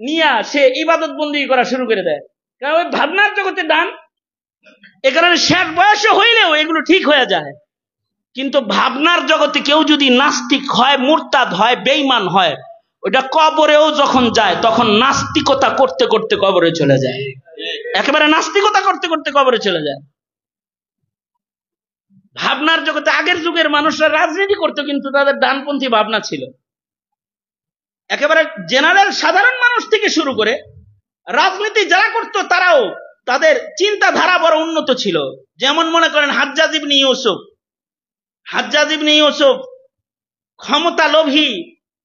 নিয়ে সে ইবাদত বন্দি করা শুরু করে দেয়, কারণ ওই ভাবনার জগতে ডান। এ কারণে শেষ বয়সে হইলেও এগুলো ঠিক হয়ে যায়। কিন্তু ভাবনার জগতে কেউ যদি নাস্তিক হয়, মুরতাদ হয়, বেঈমান হয়, ওইটা কবরেও যখন যায় তখন নাস্তিকতা করতে করতে কবরে চলে যায়, একেবারে নাস্তিকতা করতে করতে কবরে চলে যায়। ভাবনার জগতে আগের যুগের মানুষরা রাজনীতি করতো, কিন্তু তাদের ডানপন্থী ভাবনা ছিল। একেবারে জেনারেল সাধারণ মানুষ থেকে শুরু করে রাজনীতি যারা করত তারাও তাদের চিন্তাধারা বড় উন্নত ছিল। যেমন মনে করেন হাজ্জাজ ইবনে ইউসুফ ক্ষমতা লোভী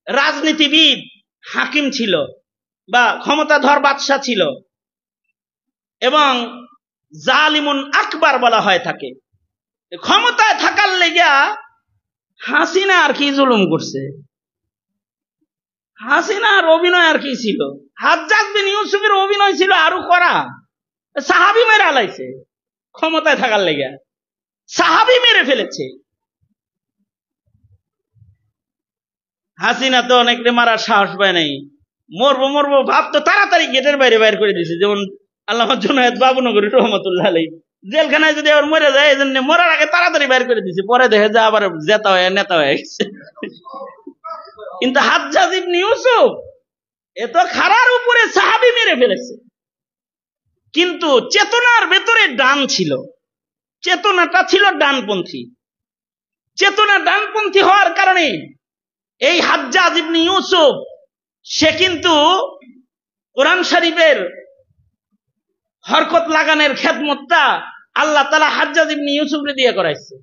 রাজনীতিবিদ হাকিম ছিল বা ক্ষমতাধর বাদশা ছিল, এবং জালিমুন আকবার বলা হয় থাকে। ক্ষমতায় থাকার লেগা হাসিনা আর কি জুলুম করছে, হাসিনার অভিনয় আর কি ছিল, হাজ্জাজ বিন ইউসুফের অভিনয় ছিল আরো করা। সাহাবী মেরে আলাইছে ক্ষমতায় থাকার লেগা, সাহাবী মেরে ফেলেছে। হাসিনা তো অনেকরে মারার সাহস পায় নাই, মরবো ভাব তো তাড়াতাড়ি গেটের বাইরে বাইর করে দিয়েছে। যেমন আল্লামা জুনায়েদ বাবুনগরী রহমতুল্লাহ আলাইহি জেলখানায় যদি আবার মরে যায় এই জন্য মরার আগে তাড়াতাড়ি বাইর করে দিয়েছে, পরে দেখে যে আবার জেতা হয়ে নেতা হয়ে গেছে। কিন্তু হাজ্জাজ ইবনে ইউসুফ এত খারার উপরে সাহাবী মেরে ফেলেছে, কিন্তু চেতনার ভেতরে ডান ছিল, চেতনাটা ছিল ডানপন্থী। চেতনা ডানপন্থী হওয়ার কারণে এই হাজ্জাজ ইবনে ইউসুফ সে কিন্তু কোরআন শরীফের হরকত লাগানোর খেদমতটা আল্লাহ তাআলা হাজ্জাজ ইবনে ইউসুফকে দিয়ে করাইছে।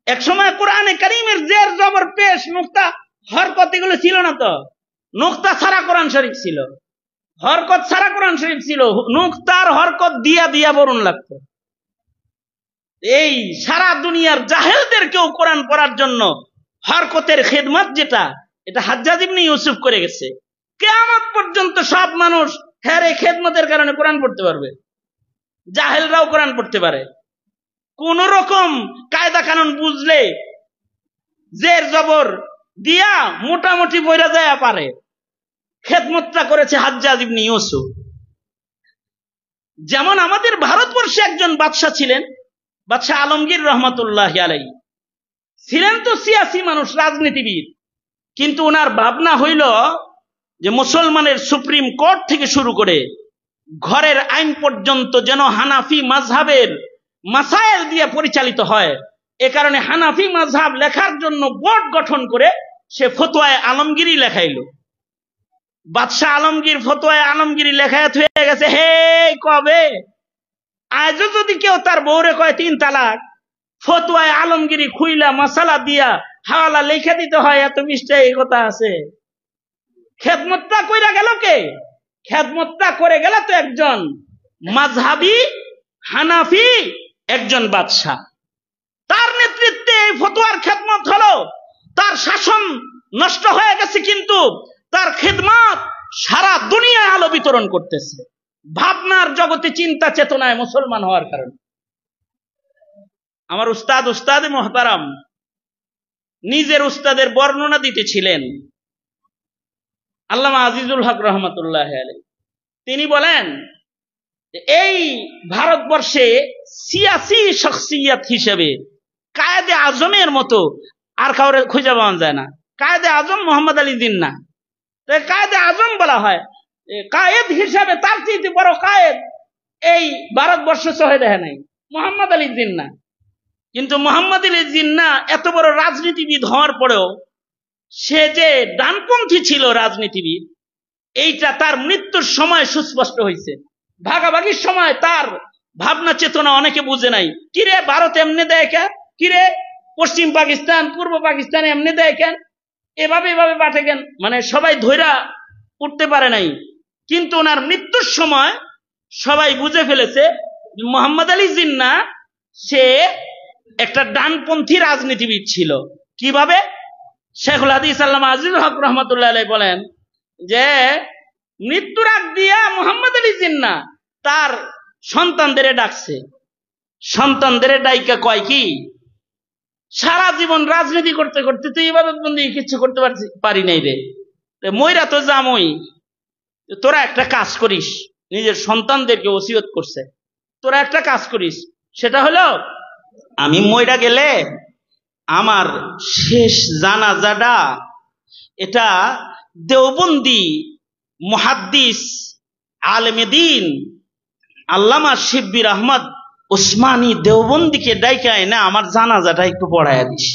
এক সময় কোরআনে কারীমের জের জবর পেশ নুকতা হরকত এগুলো ছিল না, তো নুকতা ছাড়া কোরআন শরীফ ছিল, হরকত ছাড়া কোরআন শরীফ ছিল, নুকতার হরকত দিয়া বরুণ লাগতো। এই সারা দুনিয়ার জাহেলদেরকেও কোরআন পড়ার জন্য হরকতের খেদমত যেটা, এটা হাজ্জাজ ইবনে ইউসুফ করে গেছে। কিয়ামত পর্যন্ত সব মানুষ হ্যাঁ এই খেদমতের কারণে কোরআন পড়তে পারবে, জাহেলরাও কোরআন পড়তে পারে। কোন রকম কায়দা কানুন বুঝলে জের জবর দিয়া মোটামুটি বইরা যায় পারে। খেদমতটা করেছে হাজ্জাজ ইবনে ইউসুফ। যেমন আমাদের ভারতবর্ষে একজন বাদশা ছিলেন, বাদশা আলমগীর রহমতুল্লাহ আলাইহি, ছিলেন তো সিয়াসি মানুষ, রাজনীতিবিদ, কিন্তু ওনার ভাবনা হইল যে মুসলমানের সুপ্রিম কোর্ট থেকে শুরু করে ঘরের আইন পর্যন্ত যেন হানাফি মাযহাবের মাসাইল দিয়ে পরিচালিত হয়। এ কারণে হানাফি মাযহাব লেখার জন্য বোর্ড গঠন করে সে ফতোয়ায়ে আলমগীরি লেখাইল। বাদশাহ আলমগীর ফতোয়ায়ে আলমগীরি লেখায় হয়ে গেছে। হে কবে আজও যদি কেউ তার বউরে কয় 3 তালাক, ফতোয়ায়ে আলমগীরি খুইলা মাসালা দিয়া হাওয়ালা লেখা দিতে হয়, এত মিষ্টি এই কথা আছে। খেদমতটা কইরা গেল কে? খেদমতটা করে গেল তো একজন মাযহাবী হানাফি একজন বাদশাহ, তার নেতৃত্বে এই ফতোয়ার খেদমত হলো। তার শাসন নষ্ট হয়ে গেছে, কিন্তু তার খেদমত সারা দুনিয়ায় আলো বিতরণ করতেছে, ভাবনার জগতে চিন্তা চেতনায় মুসলমান হওয়ার কারণে। আমার উস্তাদ মুহতারাম নিজের উস্তাদের বর্ণনা দিতেছিলেন, আল্লামা আজিজুল হক রহমতুল্লাহ আলাইহি। তিনি বলেন এই ভারতবর্ষে সিয়াসি শখসিয়ত হিসেবে কায়েদে আজমের মতো আর কাউরে খুঁজে পাওয়া যায় না। কায়েদে আজম মোহাম্মদ আলী জিন্নাহ, কায়েদে আজম বলা হয়। কায়েদ হিসাবে তার চেয়ে বড় কায়েদ এই ভারতবর্ষ সহে দেখে নাই, মোহাম্মদ আলী জিন্নাহ। কিন্তু মোহাম্মদ আলী জিন্নাহ এত বড় রাজনীতিবিদ হওয়ার পরেও সে যে ডানপন্থী ছিল রাজনীতিবিদ, এইটা তার মৃত্যুর সময় সুস্পষ্ট হয়েছে। ভাগাভাগির সময় তার ভাবনা চেতনা অনেকে বুঝে নাই। কিরে ভারত এমনি দেয় কেন, কিরে পশ্চিম পাকিস্তান পূর্ব পাকিস্তান এমনি দেয় কেন, এভাবে পাঠে কেন, মানে সবাই ধৈরা উঠতে পারে নাই। কিন্তু ওনার মৃত্যুর সময় সবাই বুঝে ফেলেছে মোহাম্মদ আলী জিন্নাহ সে একটা ডানপন্থী রাজনীতিবিদ ছিল। কিভাবে? শেখুল হাদিস আল্লামা আজিজুল হক রহমতুল্লাহ আলাইহি বলেন যে মৃত্যুর আগ দিয়া মোহাম্মদ আলী জিন্নাহ তার সন্তানদের ডাকছে, সন্তানদের ডাইকা কয় কি, সারা জীবন রাজনীতি করতে করতে তুই ইবাদতবন্দি কিছু করতে পারি নাই রে, মইরা তো জামই, তোরা একটা কাজ করিস। নিজের সন্তানদেরকে ওসিয়ত করছে, তোরা একটা কাজ করিস, সেটা হলো আমি মইরা গেলে আমার শেষ জানাজাটা এটা দেওবন্দি মুহাদ্দিস আলেমে দ্বীন আল্লামা শিব্বির আহমদ উসমানী দেওবন্দিকে ডাইকায় না আমার জানাজাটা একটু পড়াইয়া দিস।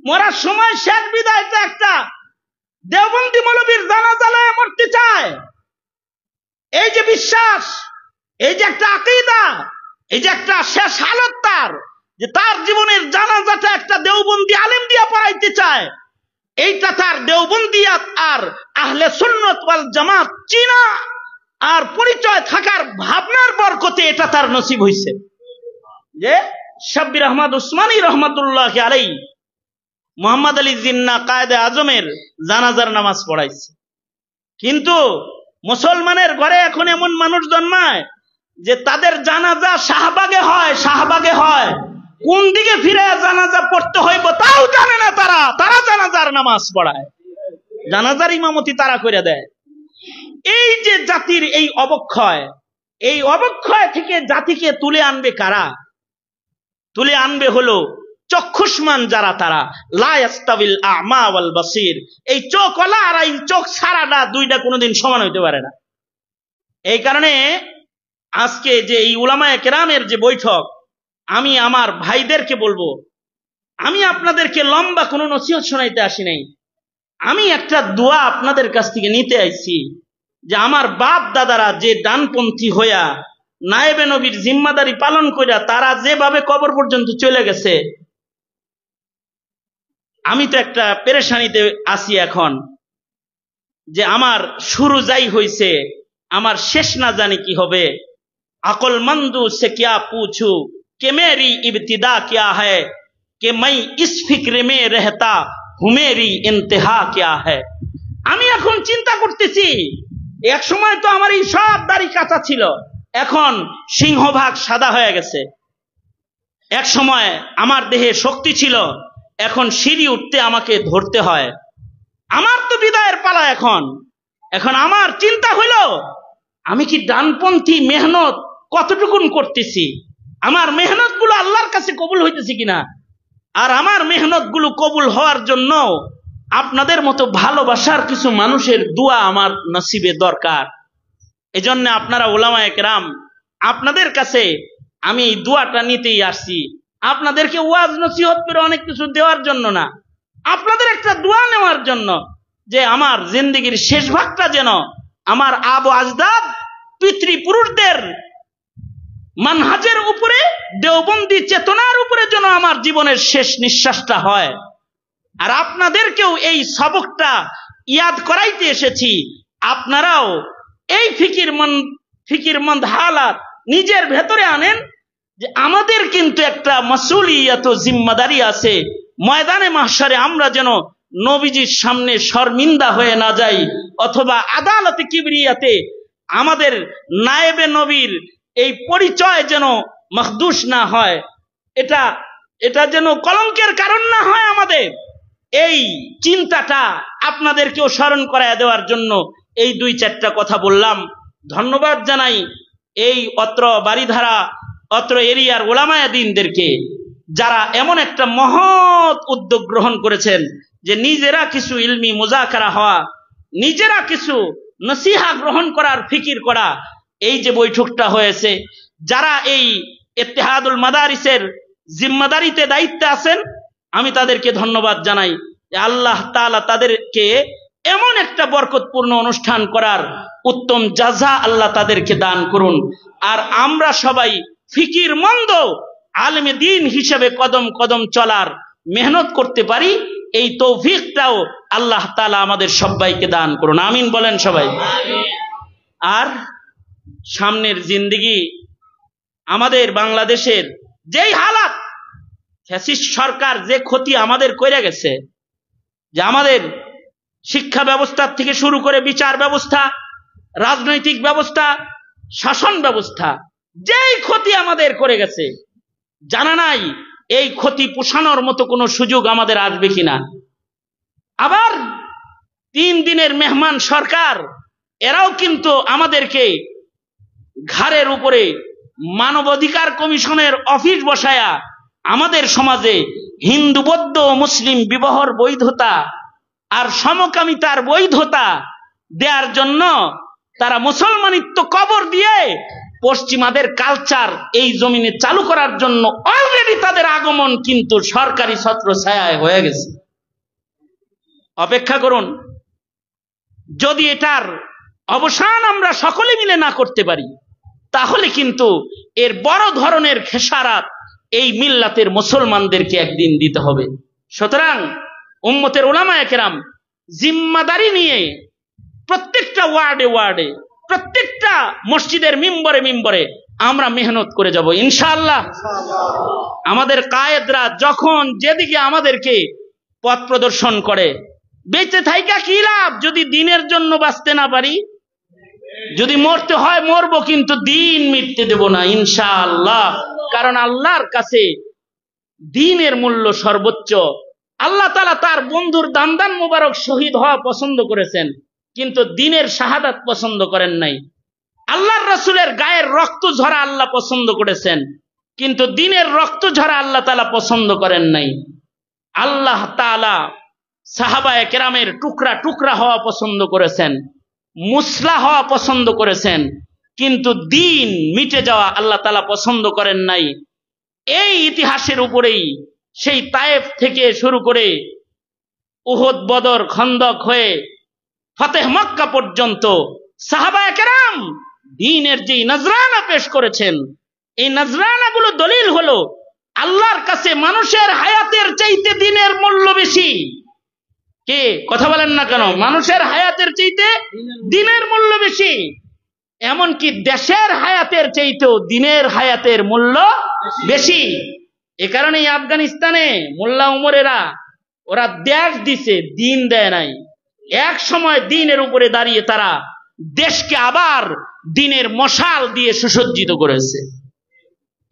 মরার সময় শেষ বিদায়টা একটা দেওবন্দি মৌলবীর জানাজা লয়ে মরতে চায়। এই যে বিশ্বাস, এই যে একটা আকীদা, এই যে একটা শেষ হালত তার, যে তার জীবনের জানাজাটা একটা দেওবন্দি আলেম দিয়া পড়াইতে চায়, এইটা তার দেওবন্দিয়াত আর আহলে সুন্নাত ওয়াল জামাত চিনা আর পরিচয় থাকার ভাবনার বরকতে এটা তার নসিব হইছে। যে শাব্বির আহমদ উসমানী রহমাতুল্লাহ আলাইহি মোহাম্মদ আলী জিন্না কায়েদে আজমের জানাজার নামাজ পড়াইছে। কিন্তু মুসলমানের ঘরে এখন এমন মানুষ জন্মায় যে তাদের জানাজা শাহবাগে হয়, শাহবাগে হয়, কোন দিকে ফিরে জানাজা পড়তে হইব তাও জানে না। তারা জানাজার নামাজ পড়ায়, জানাজার ইমামতি তারা করে দেয়। এই যে জাতির এই অবক্ষয়, এই অবক্ষয় থেকে জাতিকে তুলে আনবে কারা? তুলে আনবে হলো চক্ষুষ্মান যারা, তারা লা ইয়াস্তাবিল আ'মা ওয়াল বাসীর। এই চোখওয়ালা আর এই চোখ ছাড়াটা দুইটা কোনোদিন সমান হইতে পারে না। এই কারণে আজকে যে এই উলামায়ে কেরামের যে বৈঠক, আমি আমার ভাইদেরকে বলবো, আমি আপনাদেরকে লম্বা কোনো নসিহত শোনাইতে আসি নাই। আমি একটা দোয়া আপনাদের কাছ থেকে নিতে আইছি, যে আমার বাপ দাদারা যে ডানপন্থী হইয়া নায়েবে নবীর জিম্মাদারি পালন কইরা তারা যেভাবে কবর পর্যন্ত চলে গেছে, আমি তো একটা পেরেশানিতে আছি এখন, যে আমার শুরু যাই হইছে, আমার শেষ না জানি কি হবে। আকল মন্দু সে কিয়া পুছু कि मेरी इब्तिदा क्या है कि मैं इस फिक्र में रहता हूं मेरी इंतहा क्या है। আমি এখন চিন্তা করতেছি, এক সময় তো আমার এই সব দাড়ি কাঁচা ছিল, এখন সিংহভাগ সাদা হয়ে গেছে। এক সময় আমার দেহে শক্তি ছিল, এখন সিঁড়ি উঠতে আমাকে ধরতে হয়। আমার তো বিদায়ের পালা এখন। এখন আমার চিন্তা হইল, আমি কি ডানপন্থী মেহনত কতটুকুন করতেছি, আমার মেহনত গুলো আল্লাহর কাছে কবুল হইতেছে কিনা, আর আমার মেহনত গুলো কবুল হওয়ার জন্য আপনাদের মতো ভালোবাসার কিছু মানুষের দোয়া আমার নসিবে দরকার। এজন্য আপনারা উলামায়ে কেরাম, আপনাদের কাছে আমি এই দোয়াটা নিতেই আসছি। আপনাদেরকে ওয়াজ নসিহত করে অনেক কিছু দেওয়ার জন্য না, আপনাদের একটা দোয়া নেওয়ার জন্য, যে আমার জিন্দেগির শেষ ভাগটা যেন আমার আবু আজদাদ পিতৃপুরুষদের মানহাজের উপরে, দেওবন্দি চেতনার উপরে যেন আমার জীবনের শেষ নিঃশ্বাসটা হয়। আর আপনাদেরকেও এই সবকটা ইয়াদ করাইতে এসেছি। আপনারাও এই ফিকিরমন্দ হালাত নিজের ভেতরে আনেন, যে আমাদের কিন্তু একটা মাসউলিয়ত জিম্মাদারি আছে। ময়দানে মাহশারে আমরা যেন নবীজির সামনে শর্মিন্দা হয়ে না যাই, অথবা আদালতে কিবরিয়াতে আমাদের নায়েবে নবীর এই পরিচয় যেন মাখদুশ না হয়, এটা যেন কলঙ্কের কারণ না হয় আমাদের। এই চিন্তাটা আপনাদেরকেও স্মরণ করায় দেওয়ার জন্য এই দুই চারটা কথা বললাম। ধন্যবাদ জানাই এই অত্র বাড়িধারা, অত্র এরিয়ার উলামায়ে দ্বীনদেরকে, যারা এমন একটা মহৎ উদ্যোগ গ্রহণ করেছেন, যে নিজেরা কিছু ইলমি মুজাকারা হওয়া, নিজেরা কিছু নসিহা গ্রহণ করার ফিকির করা। এই যে বৈঠকটা হয়েছে, যারা এই ইত্তেহাদুল মাদারিসের জিম্মাদারিতে দায়িত্বে আছেন, আমি তাদেরকে ধন্যবাদ জানাই। আল্লাহ তাআলা তাদেরকে এমন একটা বরকতপূর্ণ অনুষ্ঠান করার উত্তম জাযা আল্লাহ তাদেরকে দান করুন। আর আমরা সবাই ফিকিরমন্দ আলেমে দ্বীন হিসেবে কদম কদম চলার মেহনত করতে পারি, এই তৌফিকটাও আল্লাহ তাআলা আমাদের সবাইকে দান করুন। আমিন বলেন সবাই। আর সামনের জিন্দেগি আমাদের বাংলাদেশের যেই হালাত, ফ্যাসিস্ট সরকার যে ক্ষতি আমাদের কইরা গেছে, যে আমাদের শিক্ষা ব্যবস্থা থেকে শুরু করে বিচার ব্যবস্থা, রাজনৈতিক ব্যবস্থা, শাসন ব্যবস্থা, যেই ক্ষতি আমাদের করে গেছে, জানা নাই এই ক্ষতি পোষানোর মতো কোনো সুযোগ আমাদের আসবে কিনা। আবার 3 দিনের মেহমান সরকার, এরাও কিন্তু আমাদেরকে ঘাড়ের উপরে মানবাধিকার কমিশনের অফিস বসায়া আমাদের সমাজে হিন্দু বৌদ্ধ মুসলিম বিবাহর বৈধতা আর সমকামিতার বৈধতা দেওয়ার জন্য তারা মুসলমানিত্ব কবর দিয়ে পশ্চিমাদের কালচার এই জমিনে চালু করার জন্য অলরেডি তাদের আগমন কিন্তু সরকারি ছত্র ছায়ায় হয়ে গেছে। অপেক্ষা করুন, যদি এটার অবসান আমরা সকলে মিলে না করতে পারি, তাহলে কিন্তু এর বড় ধরনের খেসারাত এই মিল্লাতের মুসলমানদেরকে একদিন দিতে হবে। সুতরাং উম্মতের উলামায়ে কেরাম জিম্মাদারি নিয়ে প্রত্যেকটা ওয়ার্ডে ওয়ার্ডে, প্রত্যেকটা মসজিদের মিম্বরে মিম্বরে আমরা মেহনত করে যাব ইনশাআল্লাহ। আমাদের কায়েদরা যখন যেদিকে আমাদেরকে পথ প্রদর্শন করে, বেঁচে থাইকা কি লাভ যদি দিনের জন্য বাঁচতে না পারি? যদি মরতে হয় মরবো, কিন্তু দিন মিটতে দেব না ইনশাআল্লাহ। কারণ আল্লাহর কাছে দিনের মূল্য সর্বোচ্চ। আল্লাহ তাআলা তার বন্ধুর দান্দান মুবারক শহীদ হওয়া পছন্দ করেছেন, কিন্তু দিনের শাহাদাত পছন্দ করেন নাই। আল্লাহর রাসূলের গায়ের রক্ত ঝরা আল্লাহ পছন্দ করেছেন, কিন্তু দিনের রক্ত ঝরা আল্লাহ তাআলা পছন্দ করেন নাই। আল্লাহ তাআলা সাহাবায়ে কেরামের টুকরা টুকরা হওয়া পছন্দ করেছেন, মুসলা হওয়া পছন্দ করেছেন, কিন্তু দিন মিটে যাওয়া আল্লাহ তাআলা পছন্দ করেন নাই। এই ইতিহাসের উপরেই সেই তায়েফ থেকে শুরু করে উহুদ, বদর, খন্দক হয়ে ফতেহ মক্কা পর্যন্ত সাহাবায়ে কেরাম দ্বীনের যে নজরানা পেশ করেছেন, এই নজরানাগুলো দলিল হলো আল্লাহর কাছে মানুষের হায়াতের চাইতে দ্বীনের মূল্য বেশি। কে কথা বলেন না কেন? মানুষের হায়াতের চাইতে দ্বীনের মূল্য বেশি। এমনকি দেশের হায়াতের চাইতেও দ্বীনের হায়াতের মূল্য বেশি। এ কারণেই আফগানিস্তানে মোল্লা উমরেরা ওরা দেশ দিছে, দ্বীন দেয় নাই। এক সময় দ্বীনের উপরে দাঁড়িয়ে তারা দেশকে আবার দ্বীনের মশাল দিয়ে সুসজ্জিত করেছে।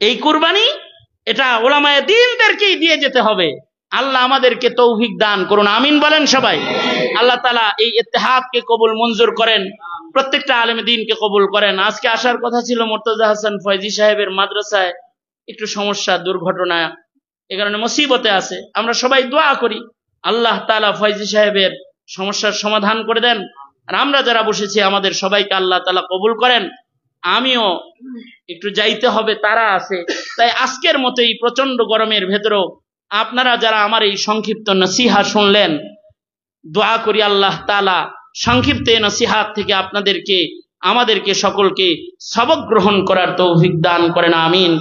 এই কুরবানি এটা উলামায়ে দ্বীনদেরকেই দিয়ে যেতে হবে। আল্লাহ আমাদেরকে তৌফিক দান করুন, আমিন বলেন সবাই। আল্লাহ তাআলা এই ইত্তেহাদকে কবুল মঞ্জুর করেন, প্রত্যেকটা আলেম দ্বীনকে কবুল করেন। আজকে আসার কথা ছিল মুর্তজা হাসান ফয়জি সাহেবের মাদ্রাসায় একটু সমস্যা, দুর্ঘটনা, এ কারণে মুসিবতে আছে। আমরা সবাই দোয়া করি আল্লাহ তাআলা ফয়জি সাহেবের সমস্যার সমাধান করে দেন। আর আমরা যারা বসেছি আমাদের সবাইকে আল্লাহ তাআলা কবুল করেন। আমিও একটু যাইতে হবে, তারা আছে, তাই আজকের মতো এই প্রচন্ড গরমের ভেতরেও আপনারা যারা আমার এই সংক্ষিপ্ত নসিহা শুনলেন, দোয়া করি আল্লাহ তাআলা সংক্ষিপ্ত নসিহাত থেকে আপনাদেরকে আমাদেরকে সকলকে সবক গ্রহণ করার তৌফিক দান করেন, আমিন।